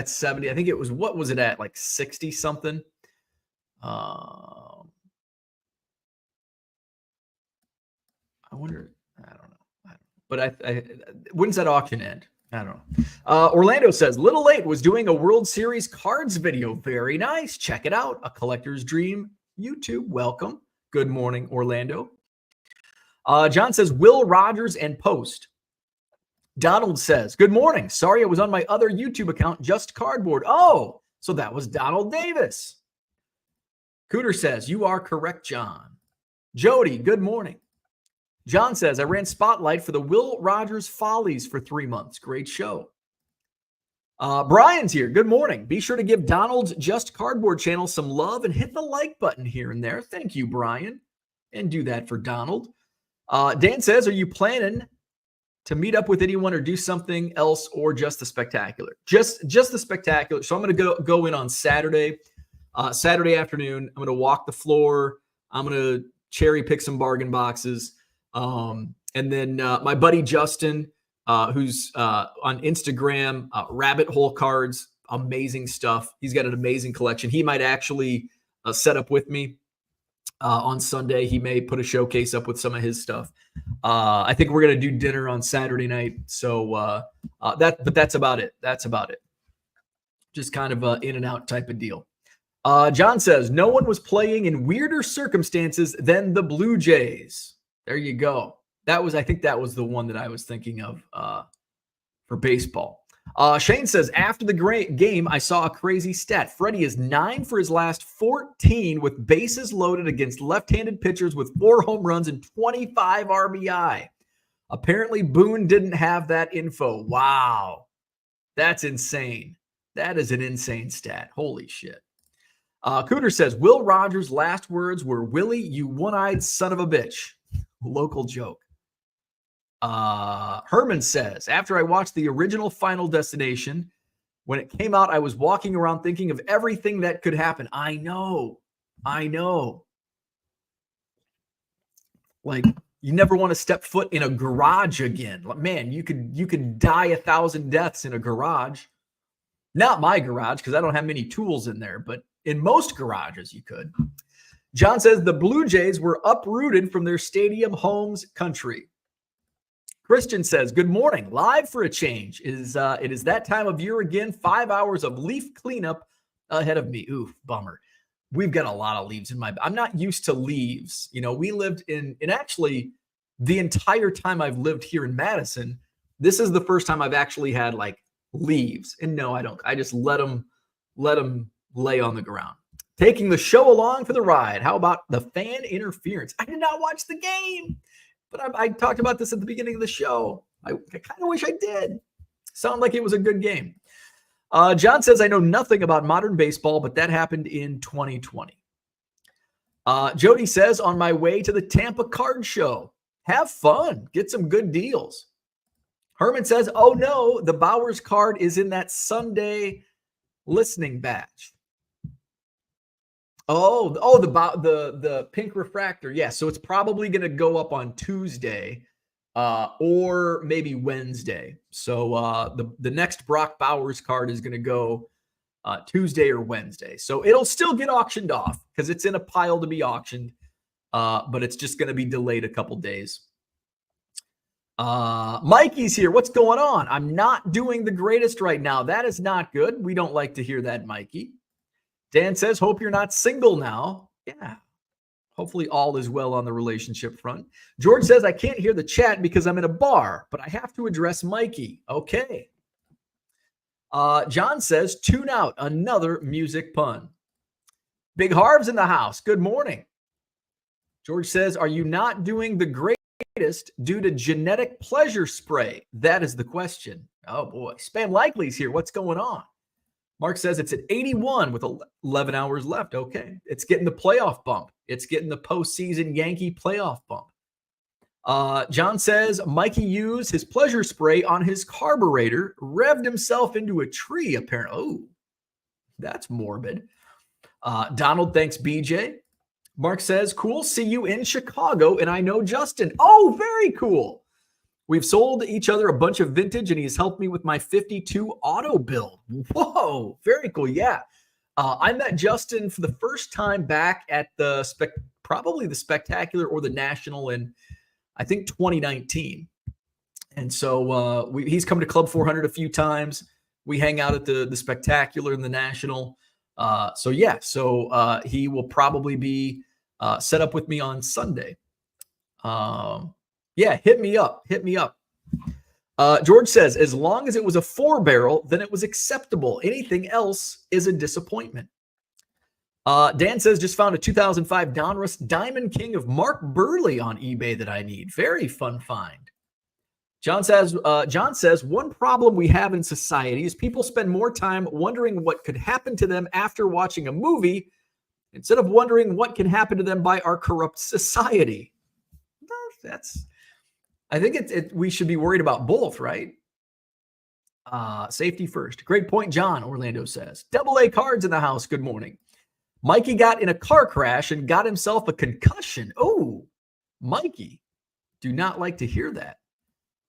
70. I think it was, what was it at? Like 60 something. I wonder, I don't know. But when's that auction end? I don't know. Orlando says, Little Late was doing a World Series cards video. Very nice. Check it out. A Collector's Dream YouTube. Welcome. Good morning, Orlando. John says, Will Rogers and Post. Donald says, good morning. Sorry, I was on my other YouTube account, Just Cardboard. Oh, so that was Donald Davis. Cooter says, you are correct, John. Jody, good morning. John says, I ran Spotlight for the Will Rogers Follies for 3 months. Great show. Brian's here. Good morning. Be sure to give Donald's Just Cardboard channel some love and hit the like button here and there. Thank you, Brian. And do that for Donald. Dan says, are you planning to meet up with anyone or do something else or just the spectacular? Just the spectacular. So I'm going to go in on Saturday afternoon. I'm going to walk the floor. I'm going to cherry pick some bargain boxes. And then my buddy Justin, who's on Instagram, Rabbit Hole Cards, amazing stuff. He's got an amazing collection. He might actually set up with me on Sunday. He may put a showcase up with some of his stuff. I think we're going to do dinner on Saturday night. So but that's about it. That's about it. Just kind of a in and out type of deal. John says, no one was playing in weirder circumstances than the Blue Jays. There you go. I think that was the one that I was thinking of for baseball. Shane says, after the game, I saw a crazy stat. Freddie is 9 for his last 14 with bases loaded against left-handed pitchers with 4 home runs and 25 RBI. Apparently, Boone didn't have that info. Wow. That's insane. That is an insane stat. Holy shit. Cooter says, Will Rogers' last words were, Willie, you one-eyed son of a bitch. Local joke. Herman says, after I watched the original Final Destination, when it came out, I was walking around thinking of everything that could happen. I know. Like, you never want to step foot in a garage again. Like, man, you could die 1,000 deaths in a garage. Not my garage, because I don't have many tools in there, but in most garages you could. John says the Blue Jays were uprooted from their stadium homes country. Christian says, good morning. Live for a change. It is that time of year again. 5 hours of leaf cleanup ahead of me. Oof, bummer. We've got a lot of leaves in I'm not used to leaves. We lived in actually the entire time I've lived here in Madison, this is the first time I've actually had like leaves. And no, I don't. I just let them lay on the ground. Taking the show along for the ride. How about the fan interference? I did not watch the game, but I talked about this at the beginning of the show. I kind of wish I did. Sound like it was a good game. John says, I know nothing about modern baseball, but that happened in 2020. Jody says, on my way to the Tampa Card Show. Have fun. Get some good deals. Herman says, oh no, the Bowers card is in that Sunday listening batch. The pink refractor. Yeah, so it's probably going to go up on Tuesday, or maybe Wednesday. So the next Brock Bowers card is going to go Tuesday or Wednesday. So it'll still get auctioned off because it's in a pile to be auctioned, but it's just going to be delayed a couple days. Mikey's here. What's going on? I'm not doing the greatest right now. That is not good. We don't like to hear that, Mikey. Dan says, hope you're not single now. Yeah. Hopefully all is well on the relationship front. George says, I can't hear the chat because I'm in a bar, but I have to address Mikey. Okay. John says, tune out. Another music pun. Big Harv's in the house. Good morning. George says, are you not doing the greatest due to genetic pleasure spray? That is the question. Oh, boy. Spam Likely's here. What's going on? Mark says it's at 81 with 11 hours left. Okay. It's getting the playoff bump. It's getting the postseason Yankee playoff bump. John says Mikey used his pleasure spray on his carburetor, revved himself into a tree, apparently. Oh, that's morbid. Donald thanks BJ. Mark says, cool. See you in Chicago. And I know Justin. Oh, very cool. We've sold each other a bunch of vintage, and he's helped me with my 52 auto build. Whoa, very cool. Yeah. I met Justin for the first time back at probably the Spectacular or the National in, I think, 2019. And so he's come to Club 400 a few times. We hang out at the Spectacular and the National. So he will probably be set up with me on Sunday. Yeah, hit me up. George says, as long as it was a 4-barrel, then it was acceptable. Anything else is a disappointment. Dan says, just found a 2005 Donruss Diamond King of Mark Burley on eBay that I need. Very fun find. John says, one problem we have in society is people spend more time wondering what could happen to them after watching a movie instead of wondering what can happen to them by our corrupt society. I think we should be worried about both, right? Safety first. Great point, John, Orlando says. AA Cards in the house. Good morning. Mikey got in a car crash and got himself a concussion. Oh, Mikey, do not like to hear that.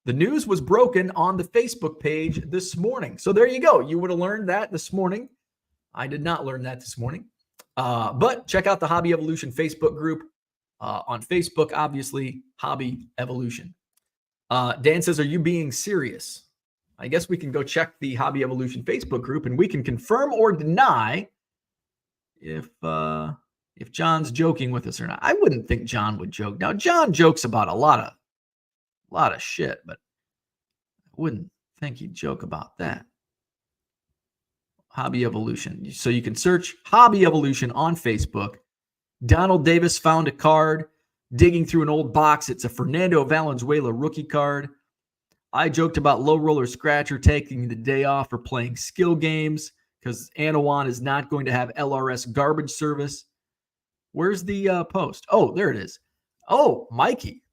The news was broken on the Facebook page this morning. So there you go. You would have learned that this morning. I did not learn that this morning. But check out the Hobby Evolution Facebook group. On Facebook, obviously, Hobby Evolution. Dan says, are you being serious? I guess we can go check the Hobby Evolution Facebook group and we can confirm or deny if John's joking with us or not. I wouldn't think John would joke. Now, John jokes about a lot of shit, but I wouldn't think he'd joke about that. Hobby Evolution. So you can search Hobby Evolution on Facebook. Donald Davis found a card. Digging through an old box, it's a Fernando Valenzuela rookie card. I joked about Low Roller Scratcher taking the day off for playing skill games because Anawan is not going to have LRS garbage service. Where's the post? Oh, there it is. Oh, Mikey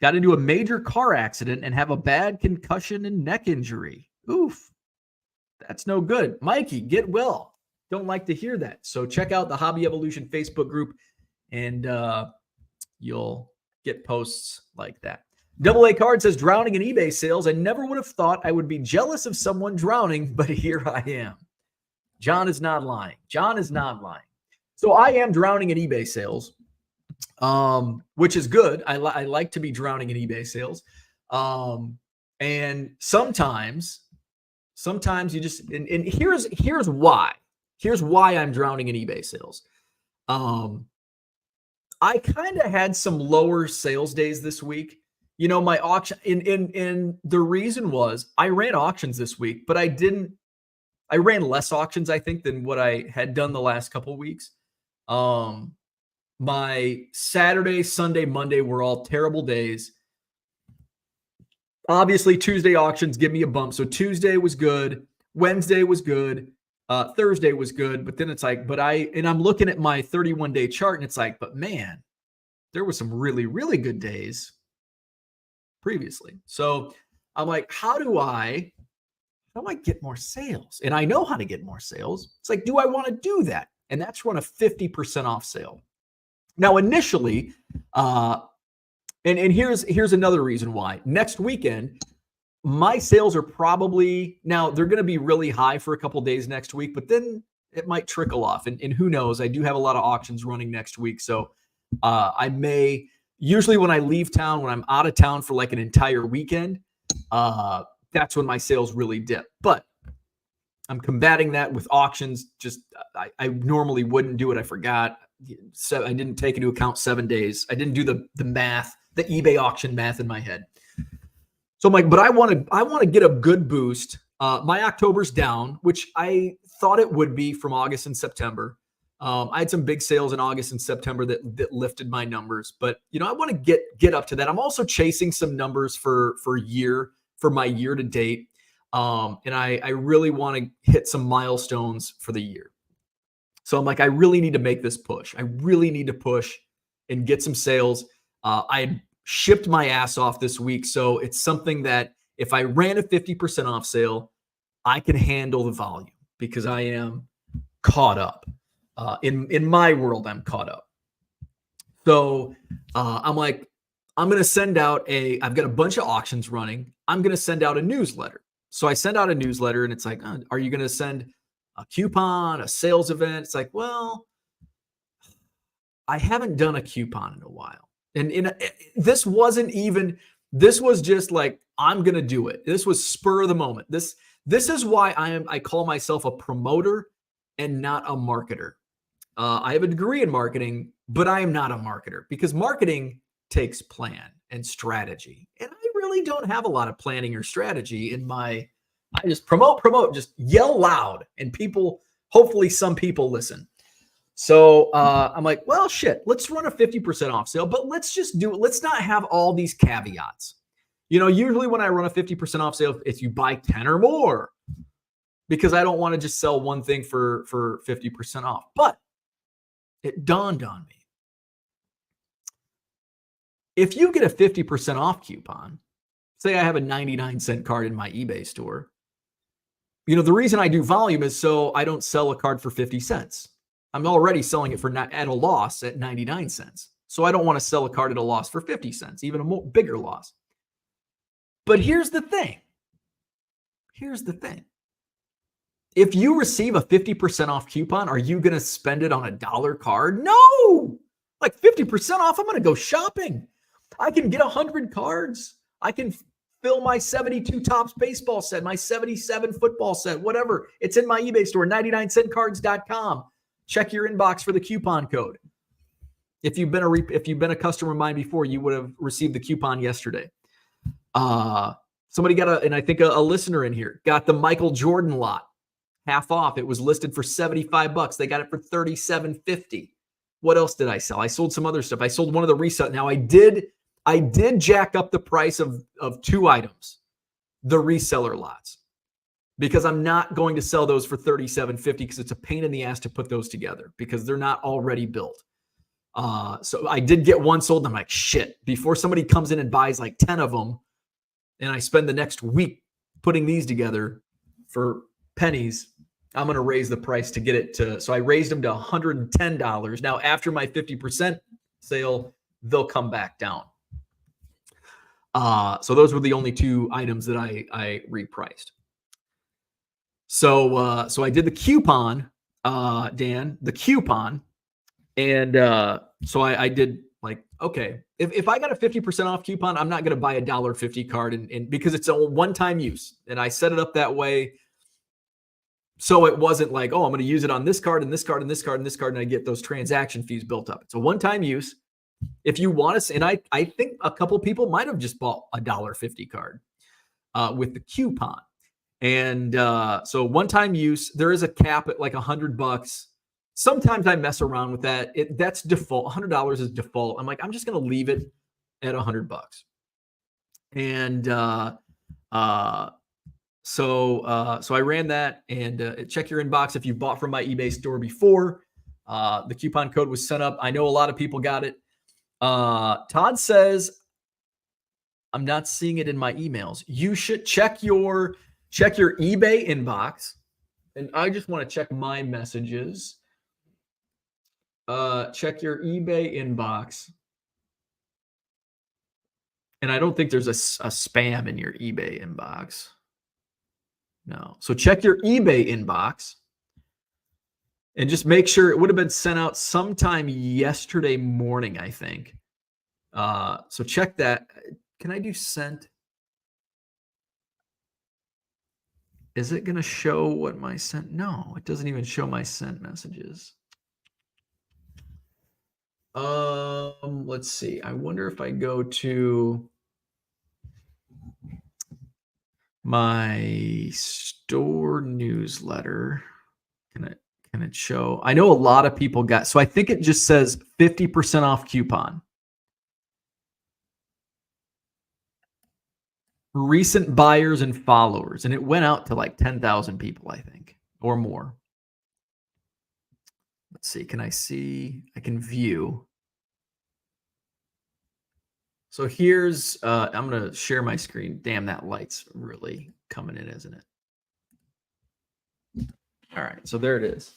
got into a major car accident and have a bad concussion and neck injury. Oof. That's no good. Mikey, get well. Don't like to hear that. So check out the Hobby Evolution Facebook group and you'll get posts like that. AA Card says, drowning in eBay sales. I never would have thought I would be jealous of someone drowning, but here I am. John is not lying. So I am drowning in eBay sales, which is good. I like to be drowning in eBay sales. And sometimes you just, and here's why. Here's why I'm drowning in eBay sales. I kind of had some lower sales days this week. You know, my auction in the reason was I ran auctions this week, but I ran less auctions, I think, than what I had done the last couple of weeks. My Saturday, Sunday, Monday were all terrible days. Obviously, Tuesday auctions give me a bump. So Tuesday was good. Wednesday was good. Thursday was good, but then it's like, I'm looking at my 31-day chart and it's like, but man, there were some really, really good days previously. So I'm like, how do I get more sales? And I know how to get more sales. It's like, do I want to do that? and that's run a 50% off sale. Now, initially, and here's another reason why. Next weekend, my sales are probably, now they're going to be really high for a couple days next week, but then it might trickle off. And who knows? I do have a lot of auctions running next week. So I may, usually when I leave town, when I'm out of town for like an entire weekend, that's when my sales really dip. But I'm combating that with auctions. Just I normally wouldn't do it. I forgot. So I didn't take into account 7 days. I didn't do the math, the eBay auction math in my head. So I'm like, but I want to get a good boost. My October's down, which I thought it would be from August and September. I had some big sales in August and September that lifted my numbers, but I want to get up to that. I'm also chasing some numbers for my year to date. And I really want to hit some milestones for the year. So I'm like, I really need to make this push. I really need to push and get some sales. I shipped my ass off this week. So it's something that if I ran a 50% off sale, I can handle the volume because I am caught up. In my world, I'm caught up. So I'm like, I'm going to send out I've got a bunch of auctions running. I'm going to send out a newsletter. So I send out a newsletter and it's like, are you going to send a coupon, a sales event? It's like, well, I haven't done a coupon in a while. And this was just like, I'm going to do it. This was spur of the moment. This is why I call myself a promoter and not a marketer. I have a degree in marketing, but I am not a marketer because marketing takes plan and strategy. And I really don't have a lot of planning or strategy I just promote, just yell loud and hopefully some people listen. So I'm like, well, shit, let's run a 50% off sale, but let's just do it. Let's not have all these caveats. Usually when I run a 50% off sale, it's you buy 10 or more because I don't want to just sell one thing for 50% off. But it dawned on me. If you get a 50% off coupon, say I have a 99-cent card in my eBay store, the reason I do volume is so I don't sell a card for 50 cents. I'm already selling it at a loss at 99 cents. So I don't want to sell a card at a loss for 50 cents, even a bigger loss. But here's the thing. If you receive a 50% off coupon, are you going to spend it on a dollar card? No. Like 50% off, I'm going to go shopping. I can get 100 cards. I can fill my 72 Topps baseball set, my 77 football set, whatever. It's in my eBay store, 99centcards.com. Check your inbox for the coupon code. If you've been a customer of mine before, you would have received the coupon yesterday. Somebody got and I think a listener in here got the Michael Jordan lot half off. It was listed for $75. They got it for $37.50. What else did I sell? I sold some other stuff. I sold one of the resale. Now I did jack up the price of 2 items, the reseller lots, because I'm not going to sell those for $37.50 because it's a pain in the ass to put those together because they're not already built. So I did get one sold. And I'm like, shit, before somebody comes in and buys like 10 of them and I spend the next week putting these together for pennies, I'm going to raise the price to get it to, so I raised them to $110. Now, after my 50% sale, they'll come back down. So those were the only 2 items that I repriced. So I did the coupon, Dan, the coupon. And so I did like, okay, if I got a 50% off coupon, I'm not going to buy a $1.50 card and because it's a one-time use. And I set it up that way. So it wasn't like, oh, I'm going to use it on this card and this card and this card and this card. And I get those transaction fees built up. It's a one-time use. If you want to, and I think a couple people might have just bought a $1.50 card with the coupon. And so one-time use, there is a cap at like $100. Sometimes I mess around with that. That's default. $100 is default. I'm like, I'm just going to leave it at $100. And so I ran that, and check your inbox if you bought from my eBay store before. The coupon code was sent up. I know a lot of people got it. Todd says, I'm not seeing it in my emails. You should check your eBay inbox. And I just want to check my messages. check your eBay inbox. And I don't think there's a spam in your eBay inbox. No. So check your eBay inbox and just make sure it would have been sent out sometime yesterday morning, I think. So check that. Can I do sent? Is it going to show what my sent? No, it doesn't even show my sent messages. Let's see. I wonder if I go to my store newsletter, can it show? I know a lot of people got, so I think it just says 50% off coupon. Recent buyers and followers, and it went out to like 10,000 people, I think, or more. Let's see. Can I see? I can view. So here's, I'm going to share my screen. Damn, that light's really coming in, isn't it? All right, so there it is.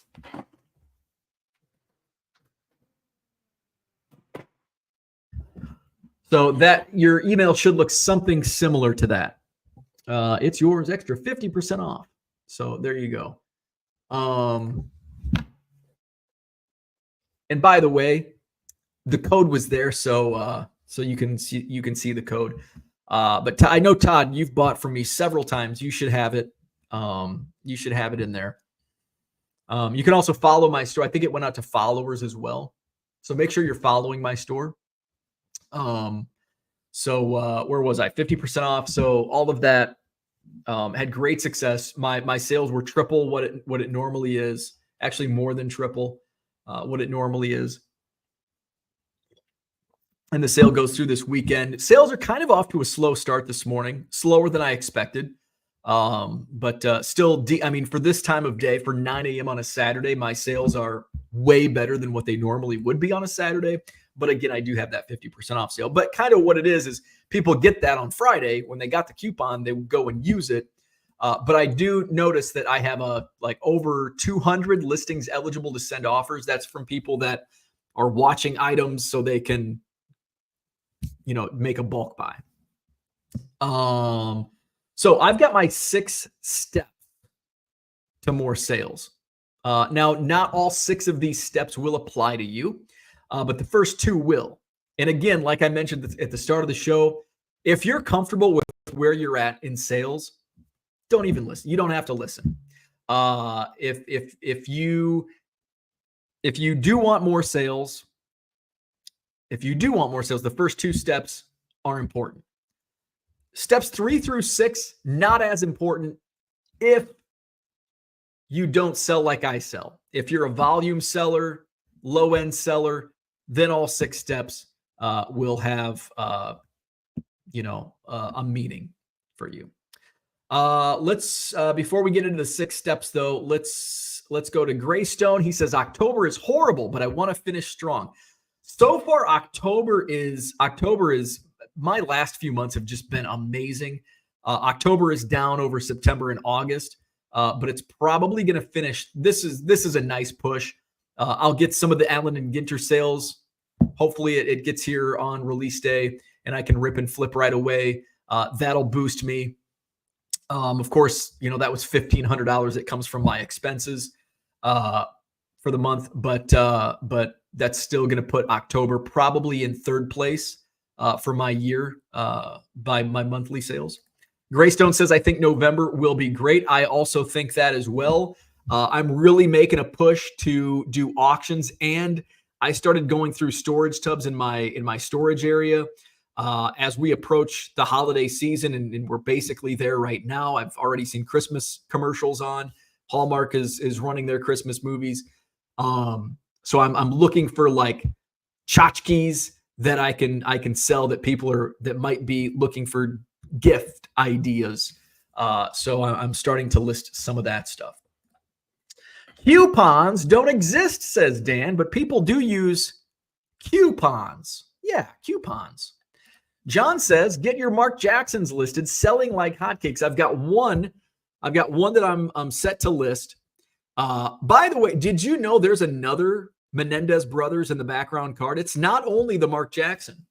So that your email should look something similar to that. It's yours extra 50% off. So there you go. And by the way, the code was there, so you can see the code. But I know, Todd, you've bought from me several times. You should have it. You should have it in there. You can also follow my store. I think it went out to followers as well. So make sure you're following my store. So where was I? 50% off. So all of that had great success. My sales were triple what it normally is. Actually, more than triple what it normally is. And the sale goes through this weekend. Sales are kind of off to a slow start this morning, slower than I expected. But still, I mean, for this time of day, for 9 a.m. on a Saturday, my sales are way better than what they normally would be on a Saturday. But again, I do have that 50% off sale. But kind of what it is people get that on Friday. When they got the coupon, they would go and use it. But I do notice that I have over 200 listings eligible to send offers. That's from people that are watching items so they can, make a bulk buy. So I've got my 6 steps to more sales. Now, not all 6 of these steps will apply to you, but the first 2 will. And again, like I mentioned at the start of the show, if you're comfortable with where you're at in sales, don't even listen. You don't have to listen. If you do want more sales, the first 2 steps are important. Steps 3 through 6, not as important if you don't sell like I sell. If you're a volume seller, low-end seller, then all 6 steps will have, a meaning for you. Let's before we get into the 6 steps, though, let's go to Greystone. He says October is horrible, but I want to finish strong. So far, October is my last few months have just been amazing. October is down over September and August, but it's probably going to finish. This is a nice push. I'll get some of the Allen and Ginter sales. Hopefully, it gets here on release day, and I can rip and flip right away. That'll boost me. Of course, that was $1,500 that comes from my expenses for the month, but that's still going to put October probably in 3rd place for my year by my monthly sales. Greystone says, I think November will be great. I also think that as well. I'm really making a push to do auctions, and I started going through storage tubs in my storage area as we approach the holiday season, and we're basically there right now. I've already seen Christmas commercials on. Hallmark is running their Christmas movies. So I'm looking for like tchotchkes that I can sell that that might be looking for gift ideas. So I'm starting to list some of that stuff. Coupons don't exist, says Dan, but people do use coupons. Yeah, coupons. John says, get your Mark Jacksons listed, selling like hotcakes. I've got one that I'm set to list. By the way, did you know there's another Menendez brothers in the background card. It's not only the Mark Jackson.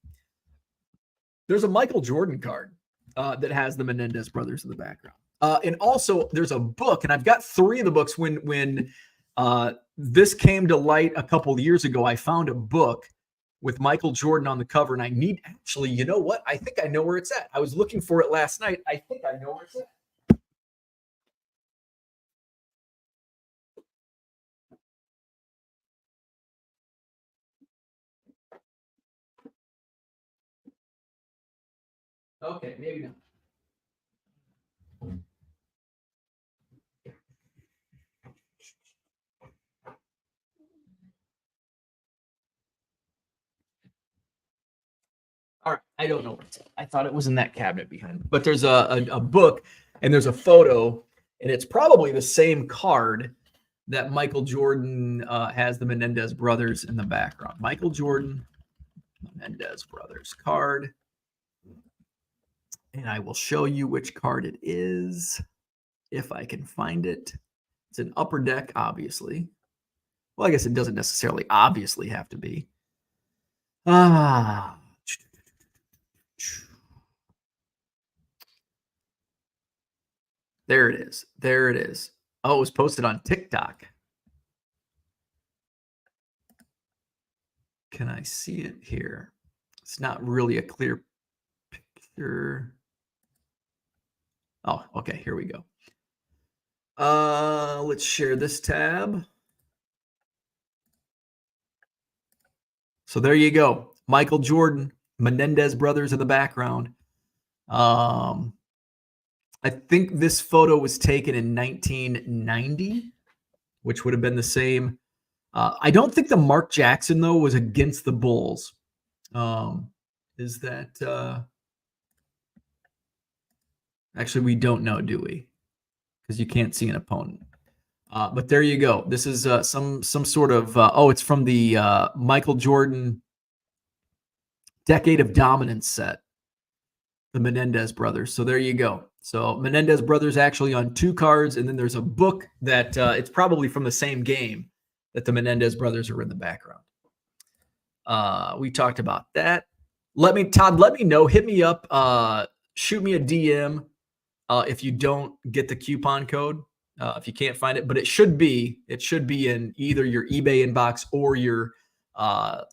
There's a Michael Jordan card that has the Menendez brothers in the background. And also there's a book, and I've got 3 of the books. When this came to light a couple of years ago, I found a book with Michael Jordan on the cover, and I need, actually, you know what? I think I know where it's at. I was looking for it last night. I think I know where it's at. Okay, maybe not. All right, I don't know where it's at. I thought it was in that cabinet behind me. But there's a book, and there's a photo, and it's probably the same card that Michael Jordan has the Menendez brothers in the background. Michael Jordan, Menendez brothers card. And I will show you which card it is, if I can find it. It's an upper deck, obviously. Well, I guess it doesn't necessarily obviously have to be. There it is. There it is. Oh, it was posted on TikTok. Can I see it here? It's not really a clear picture. Oh, okay. Here we go. Let's share this tab. So there you go. Michael Jordan, Menendez brothers in the background. I think this photo was taken in 1990, which would have been the same. I don't think the Mark Jackson, though, was against the Bulls. Is that actually, we don't know, do we? Because you can't see an opponent. But there you go. This is some sort of it's from the Michael Jordan Decade of Dominance set, the Menendez brothers. So there you go. So Menendez brothers actually on 2 cards, and then there's a book that it's probably from the same game that the Menendez brothers are in the background. We talked about that. Todd, let me know. Hit me up. Shoot me a DM if you don't get the coupon code. If you can't find it, but it should be in either your eBay inbox or your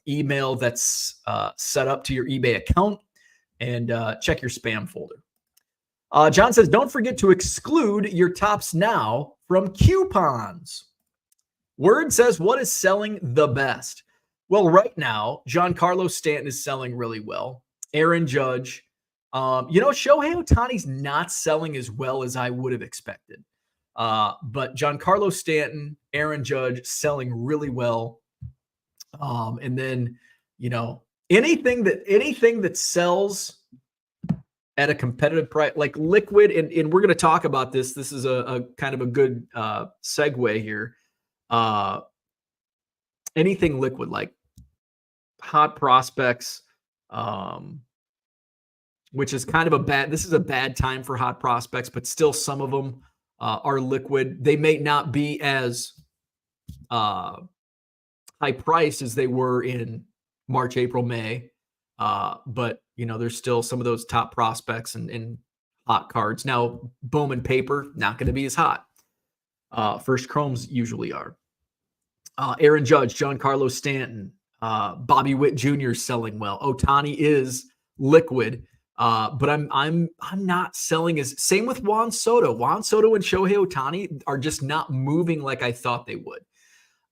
email that's set up to your eBay account, and check your spam folder. John says, don't forget to exclude your Topps Now from coupons. Word says, what is selling the best? Well, right now, Giancarlo Stanton is selling really well. Aaron Judge. Shohei Ohtani's not selling as well as I would have expected. But Giancarlo Stanton, Aaron Judge selling really well. And then, anything that sells at a competitive price, like liquid, and we're going to talk about this. This is a kind of a good segue here. Anything liquid, like hot prospects, which is kind of this is a bad time for hot prospects, but still some of them are liquid. They may not be as high priced as they were in March, April, May. But there's still some of those top prospects and hot cards. Now, Bowman paper, not going to be as hot. First Chromes usually are. Aaron Judge, Giancarlo Stanton, Bobby Witt Jr. selling well. Ohtani is liquid. But I'm not selling as, same with Juan Soto. Juan Soto and Shohei Ohtani are just not moving like I thought they would.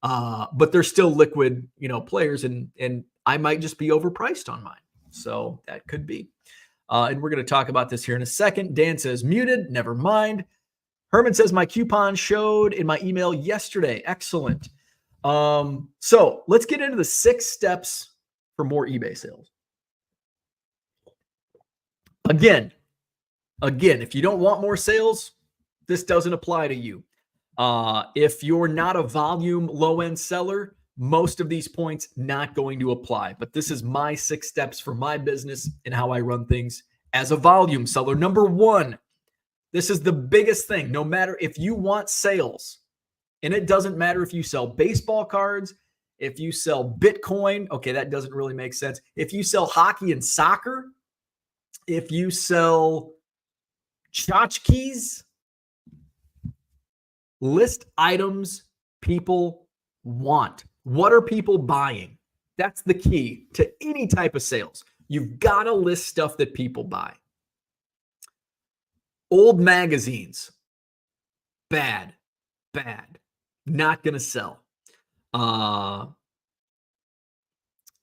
But they're still liquid, players, and I might just be overpriced on mine. So that could be. And we're going to talk about this here in a second. Dan says muted. Never mind. Herman says my coupon showed in my email yesterday. Excellent. So let's get into the 6 steps for more eBay sales. Again, if you don't want more sales, this doesn't apply to you. If you're not a volume low-end seller, most of these points not going to apply. But this is my 6 steps for my business and how I run things as a volume seller. Number 1, this is the biggest thing. No matter if you want sales, and it doesn't matter if you sell baseball cards, If you sell Bitcoin, okay, that doesn't really make sense. If you sell hockey and soccer, if you sell tchotchkes, list items people want. What are people buying? That's the key to any type of sales. You've got to list stuff that people buy. Old magazines, bad, not going to sell. Shohei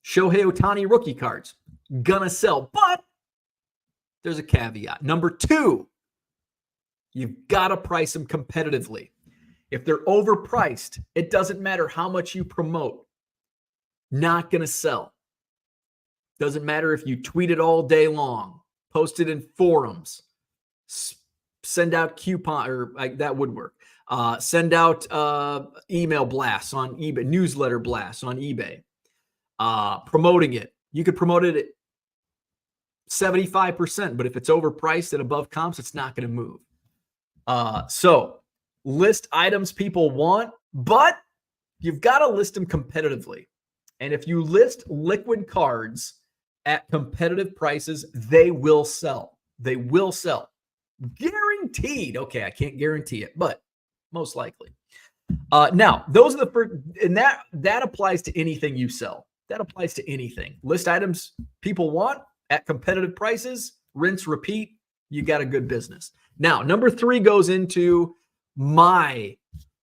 Ohtani rookie cards, gonna sell, but there's a caveat. Number 2, you've got to price them competitively. If they're overpriced, it doesn't matter how much you promote, not gonna sell. Doesn't matter if you tweet it all day long, post it in forums, send out coupon, or that would work. Send out email blasts on eBay, newsletter blasts on eBay. Promoting it. You could promote it at 75%, but if it's overpriced and above comps, it's not going to move. So list items people want, but you've got to list them competitively. And if you list liquid cards at competitive prices, they will sell. They will sell. Guaranteed. Okay, I can't guarantee it, but most likely. Now, those are the first, and that applies to anything you sell. That applies to anything. List items people want at competitive prices, rinse, repeat. You got a good business. Now, number 3 goes into my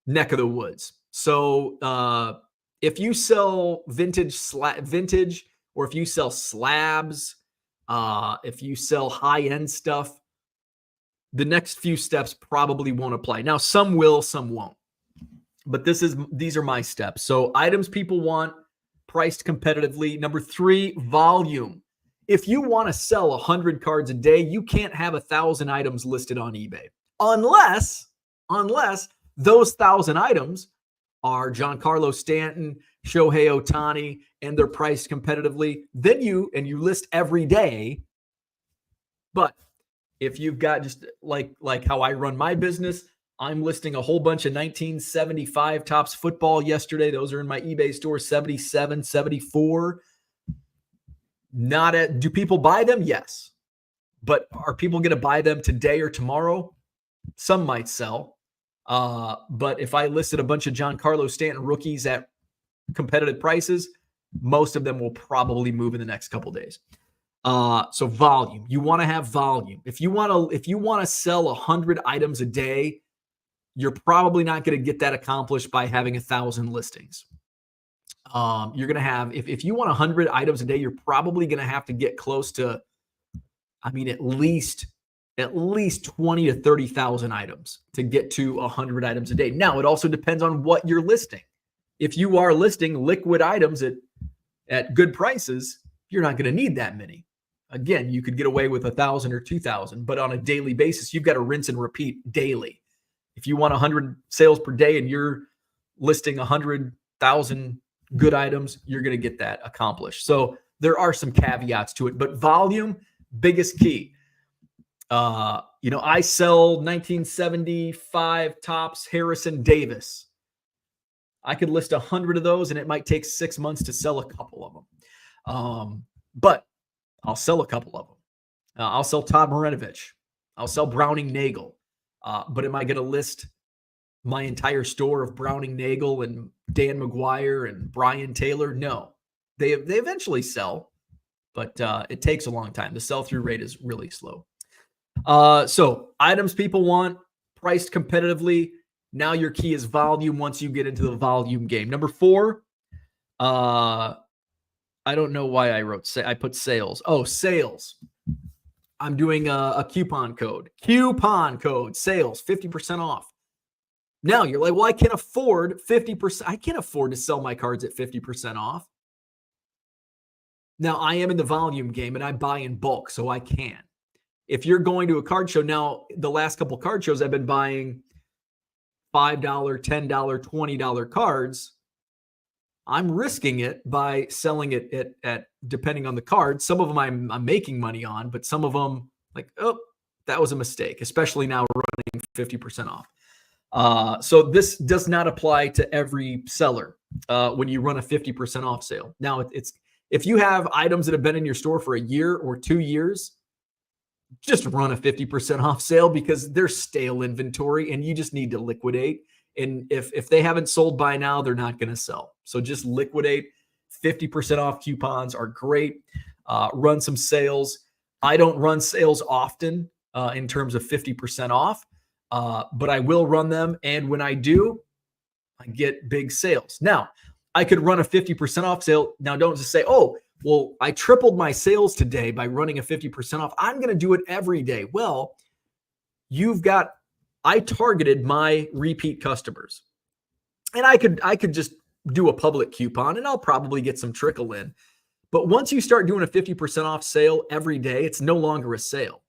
neck of the woods. So if you sell vintage, or if you sell slabs, if you sell high-end stuff, the next few steps probably won't apply. Now, some will, some won't. But these are my steps. So items people want, priced competitively. Number 3, volume. If you want to sell 100 cards a day, you can't have 1,000 items listed on eBay. Unless those 1,000 items are Giancarlo Stanton, Shohei Ohtani, and they're priced competitively. Then you list every day. But if you've got just like how I run my business, I'm listing a whole bunch of 1975 Topps football yesterday. Those are in my eBay store, 77, 74. Do people buy them? Yes. But are people going to buy them today or tomorrow? Some might sell. But if I listed a bunch of Giancarlo Stanton rookies at competitive prices, most of them will probably move in the next couple days. So volume. You want to have volume. If you want to sell 100 items a day, you're probably not going to get that accomplished by having 1,000 listings. You're going to have, if you want 100 items a day, you're probably going to have to get close to, at least 20 to 30,000 items to get to 100 items a day. Now, it also depends on what you're listing. If you are listing liquid items at good prices, you're not going to need that many. Again, you could get away with 1,000 or 2,000, but on a daily basis, you've got to rinse and repeat daily. If you want 100 sales per day and you're listing 100,000 good items, you're going to get that accomplished. So there are some caveats to it, but volume, biggest key. I sell 1975 Topps Harrison Davis. I could list 100 of those, and it might take 6 months to sell a couple of them. But I'll sell a couple of them. I'll sell Todd Marinovich. I'll sell Browning Nagel. But am I going to list my entire store of Browning Nagel and Dan McGuire and Brian Taylor? No. They eventually sell, but it takes a long time. The sell-through rate is really slow. So items people want, priced competitively. Now your key is volume once you get into the volume game. Number 4, I don't know why I put sales. Oh, sales. I'm doing a coupon code. Coupon code, sales, 50% off. Now you're like, well, I can't afford 50%. I can't afford to sell my cards at 50% off. Now I am in the volume game and I buy in bulk, so I can. If you're going to a card show, now the last couple card shows I've been buying $5, $10, $20 cards. I'm risking it by selling it at depending on the card. Some of them I'm making money on, but some of them that was a mistake, especially now running 50% off. So this does not apply to every seller. when you run a 50% off sale. Now, it's if you have items that have been in your store for a year or 2 years, just run a 50% off sale because they're stale inventory and you just need to liquidate. And if they haven't sold by now, they're not going to sell. So just liquidate. 50% off coupons are great. Run some sales. I don't run sales often in terms of 50% off, but I will run them. And when I do, I get big sales. Now, I could run a 50% off sale. Now, don't just say, oh, well, I tripled my sales today by running a 50% off. I'm going to do it every day. Well, I targeted my repeat customers. And I could just do a public coupon and I'll probably get some trickle in. But once you start doing a 50% off sale every day, it's no longer a sale.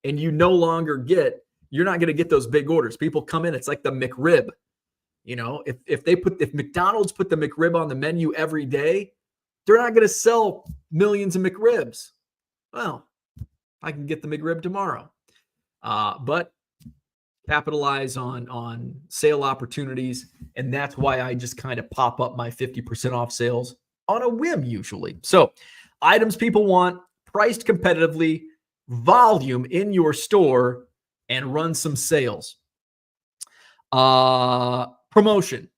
And you're not going to get those big orders. People come in, it's like the McRib. You know, if McDonald's put the McRib on the menu every day, they're not going to sell millions of McRibs. Well, I can get the McRib tomorrow. But capitalize on sale opportunities. And that's why I just kind of pop up my 50% off sales on a whim usually. So items people want, priced competitively, volume in your store, and run some sales. Promotion.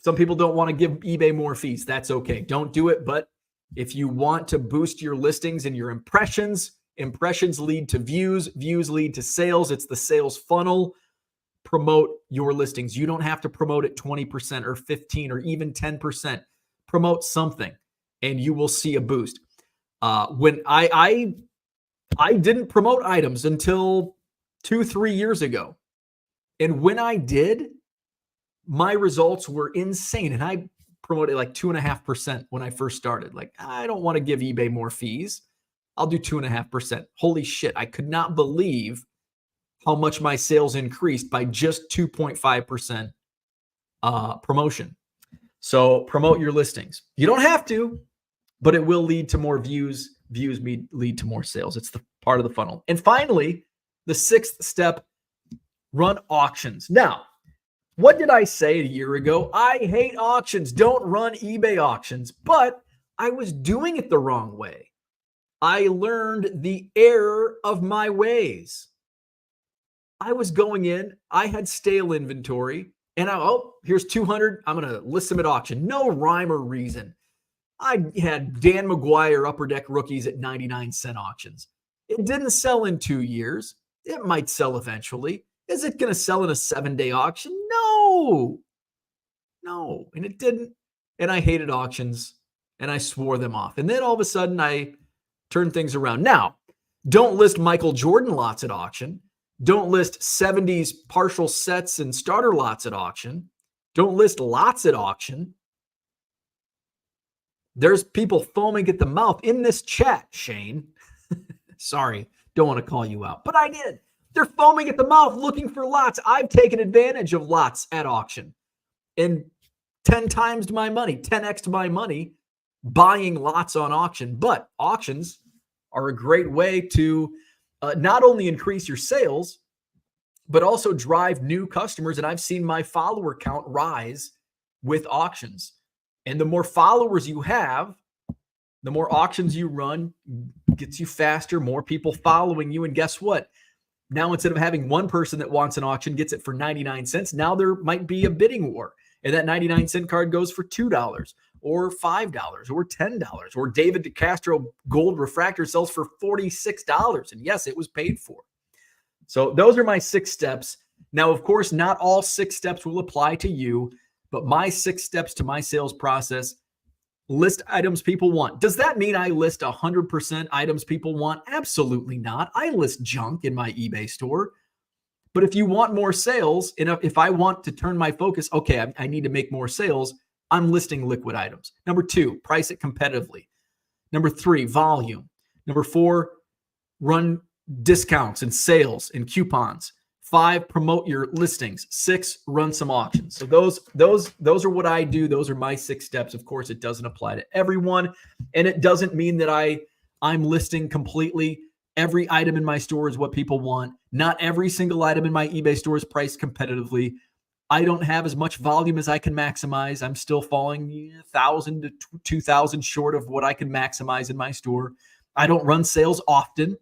Some people don't want to give eBay more fees. That's okay. Don't do it. But if you want to boost your listings and your impressions lead to views lead to sales. It's the sales funnel. Promote your listings. You don't have to promote it 20% or 15 or even 10%. Promote something and you will see a boost. When I didn't promote items until 2-3 years ago. And when I did, my results were insane. And I promoted like 2.5% when I first started. Like, I don't want to give eBay more fees. I'll do 2.5%. Holy shit. I could not believe how much my sales increased by just 2.5% promotion. So promote your listings. You don't have to, but it will lead to more views. Views lead to more sales. It's the part of the funnel. And finally, the 6th step, run auctions. Now, what did I say a year ago? I hate auctions. Don't run eBay auctions. But I was doing it the wrong way. I learned the error of my ways. I was going in, I had stale inventory, and here's 200. I'm going to list them at auction. No rhyme or reason. I had Dan McGuire Upper Deck rookies at 99-cent auctions. It didn't sell in 2 years. It might sell eventually. Is it going to sell in a 7-day auction? No. And it didn't. And I hated auctions and I swore them off. And then all of a sudden I turned things around. Now, don't list Michael Jordan lots at auction. Don't list 70s partial sets and starter lots at auction. Don't list lots at auction. There's people foaming at the mouth in this chat, Shane. Sorry, don't want to call you out, but I did. They're foaming at the mouth looking for lots. I've taken advantage of lots at auction and 10 times my money, 10x my money buying lots on auction. But auctions are a great way to not only increase your sales, but also drive new customers. And I've seen my follower count rise with auctions. And the more followers you have, the more auctions you run, gets you faster, more people following you. And guess what? Now, instead of having one person that wants an auction, gets it for 99 cents, now there might be a bidding war. And that 99-cent card goes for $2 or $5 or $10. Or David DeCastro gold refractor sells for $46. And yes, it was paid for. So those are my 6 steps. Now, of course, not all 6 steps will apply to you, but my 6 steps to my sales process: list items people want. Does that mean I list 100% items people want? Absolutely not. I list junk in my eBay store. But if you want more sales, and if I want to turn my focus, okay, I need to make more sales, I'm listing liquid items. Number 2, price it competitively. Number 3, volume. Number 4, run discounts and sales and coupons. 5, promote your listings. 6, run some auctions. So those are what I do. Those are my 6 steps. Of course, it doesn't apply to everyone, and it doesn't mean that I'm listing completely every item in my store is what people want. Not every single item in my eBay store is priced competitively. I don't have as much volume as I can maximize. I'm still falling 1,000 to 2,000 short of what I can maximize in my store. I don't run sales often.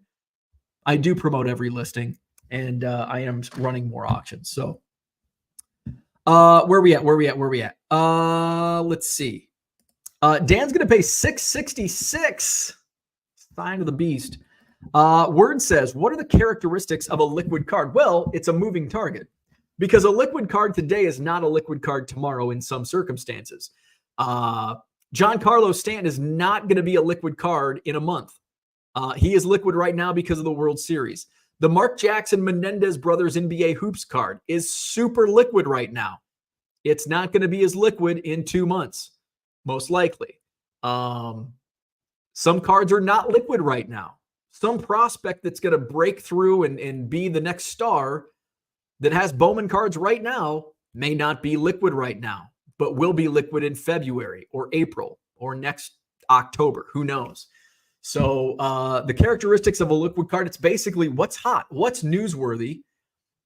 I do promote every listing, and I am running more auctions. So where we at? Let's see. Dan's going to pay $666. Sign of the beast. Word says, what are the characteristics of a liquid card? Well, it's a moving target. Because a liquid card today is not a liquid card tomorrow in some circumstances. Giancarlo Stanton is not going to be a liquid card in a month. He is liquid right now because of the World Series. The Mark Jackson Menendez Brothers NBA Hoops card is super liquid right now. It's not going to be as liquid in 2 months, most likely. Some cards are not liquid right now. Some prospect that's going to break through and be the next star that has Bowman cards right now may not be liquid right now, but will be liquid in February or April or next October. Who knows? So the characteristics of a liquid card, it's basically what's hot, what's newsworthy,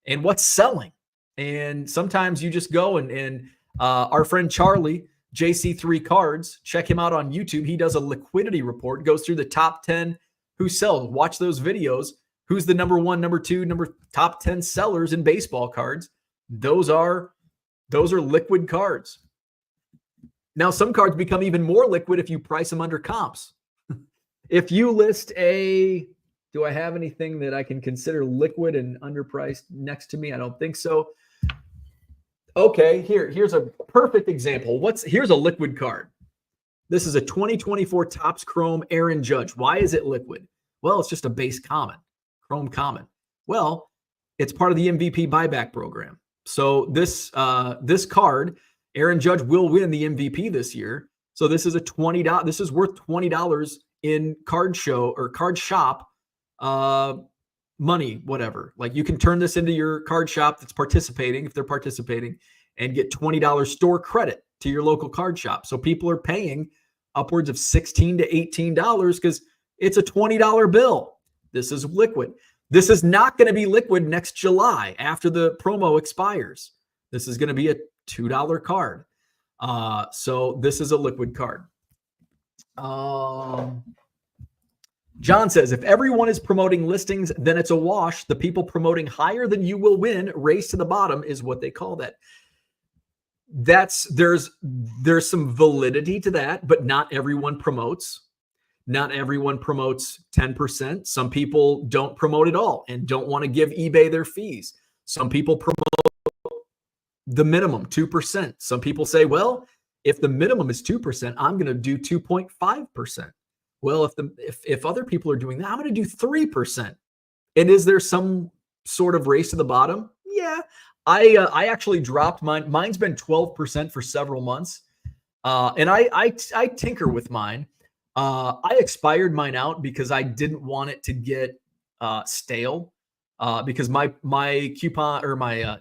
and what's selling. And sometimes you just go and our friend Charlie, JC3 Cards, check him out on YouTube. He does a liquidity report, goes through the top 10 who sell. Watch those videos. Who's the number 1, number 2, top 10 sellers in baseball cards? Those are liquid cards. Now, some cards become even more liquid if you price them under comps. If you list do I have anything that I can consider liquid and underpriced next to me? I don't think so. Okay, here's a perfect example. Here's a liquid card. This is a 2024 Topps Chrome Aaron Judge. Why is it liquid? Well, it's just a base common. Chrome Common. Well, it's part of the MVP buyback program. So this card, Aaron Judge will win the MVP this year. So this is $20. This is worth $20 in card show or card shop money, whatever. Like you can turn this into your card shop that's participating, if they're participating, and get $20 store credit to your local card shop. So people are paying upwards of $16 to $18 because it's a $20 bill. This is liquid. This is not going to be liquid next July after the promo expires. This is going to be a $2 card. So this is a liquid card. John says, if everyone is promoting listings, then it's a wash. The people promoting higher than you will win, race to the bottom is what they call that. There's some validity to that, but not everyone promotes. Not everyone promotes 10%. Some people don't promote at all and don't want to give eBay their fees. Some people promote the minimum, 2%. Some people say, well, if the minimum is 2%, I'm going to do 2.5%. Well, if other people are doing that, I'm going to do 3%. And is there some sort of race to the bottom? Yeah. I actually dropped mine. Mine's been 12% for several months. And I tinker with mine. I expired mine out because I didn't want it to get stale because my coupon or my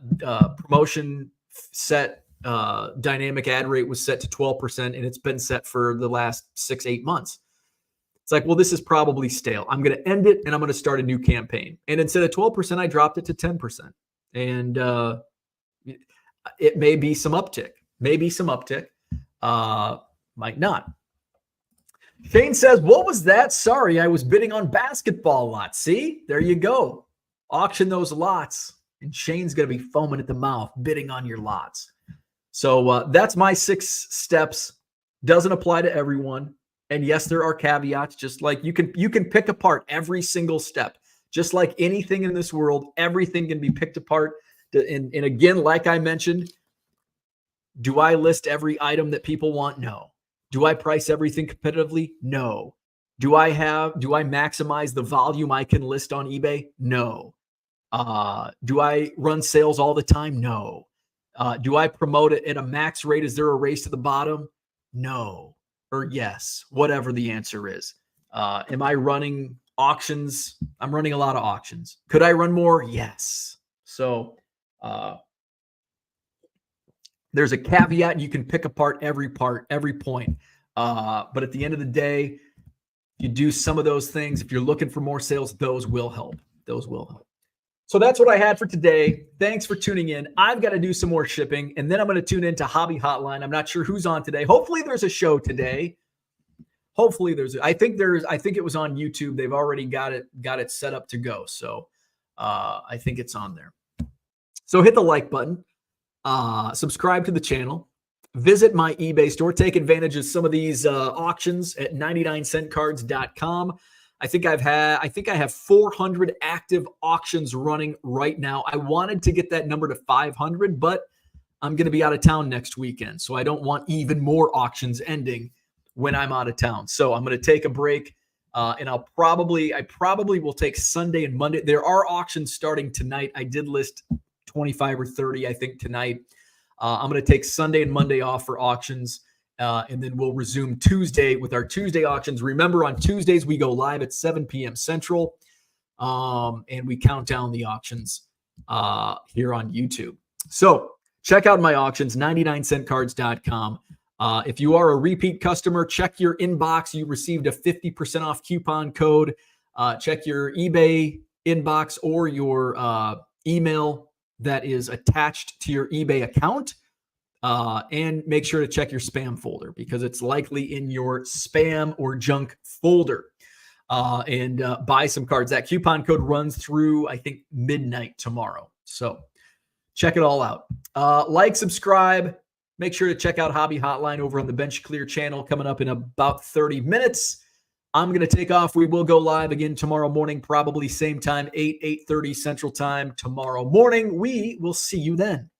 promotion set dynamic ad rate was set to 12% and it's been set for the last 6-8 months. It's like, well, this is probably stale. I'm going to end it and I'm going to start a new campaign. And instead of 12%, I dropped it to 10%. And it may be some uptick, might not. Shane says, what was that? Sorry, I was bidding on basketball lots. See, there you go. Auction those lots. And Shane's going to be foaming at the mouth, bidding on your lots. So that's my 6 steps. Doesn't apply to everyone. And yes, there are caveats, just like you can pick apart every single step. Just like anything in this world, everything can be picked apart. And again, like I mentioned, do I list every item that people want? No. Do I price everything competitively? No. Do I maximize the volume I can list on eBay? No. Do I run sales all the time? No. Do I promote it at a max rate? Is there a race to the bottom? No. Or yes, whatever the answer is. Am I running auctions? I'm running a lot of auctions. Could I run more? Yes. So there's a caveat. You can pick apart every point. But at the end of the day, you do some of those things. If you're looking for more sales, those will help. So that's what I had for today. Thanks for tuning in. I've got to do some more shipping, and then I'm going to tune into Hobby Hotline. I'm not sure who's on today. Hopefully there's a show today. Hopefully I think it was on YouTube. They've already got it set up to go. So I think it's on there. So hit the like button, subscribe to the channel, visit my eBay store, take advantage of some of these auctions at 99centcards.com. I think I have 400 active auctions running right now. I wanted to get that number to 500, but I'm going to be out of town next weekend. So I don't want even more auctions ending when I'm out of town. So I'm going to take a break, and I probably will take Sunday and Monday. There are auctions starting tonight. I did list 25 or 30, I think, tonight. I'm going to take Sunday and Monday off for auctions. And then we'll resume Tuesday with our Tuesday auctions. Remember, on Tuesdays, we go live at 7 p.m. Central, and we count down the auctions here on YouTube. So check out my auctions, 99centcards.com. If you are a repeat customer, check your inbox. You received a 50% off coupon code. Check your eBay inbox or your email that is attached to your eBay account. And make sure to check your spam folder because it's likely in your spam or junk folder. And buy some cards. That coupon code runs through, I think, midnight tomorrow. So check it all out. Like, subscribe. Make sure to check out Hobby Hotline over on the Bench Clear channel coming up in about 30 minutes. I'm going to take off. We will go live again tomorrow morning, probably same time, 8:30 Central Time tomorrow morning. We will see you then.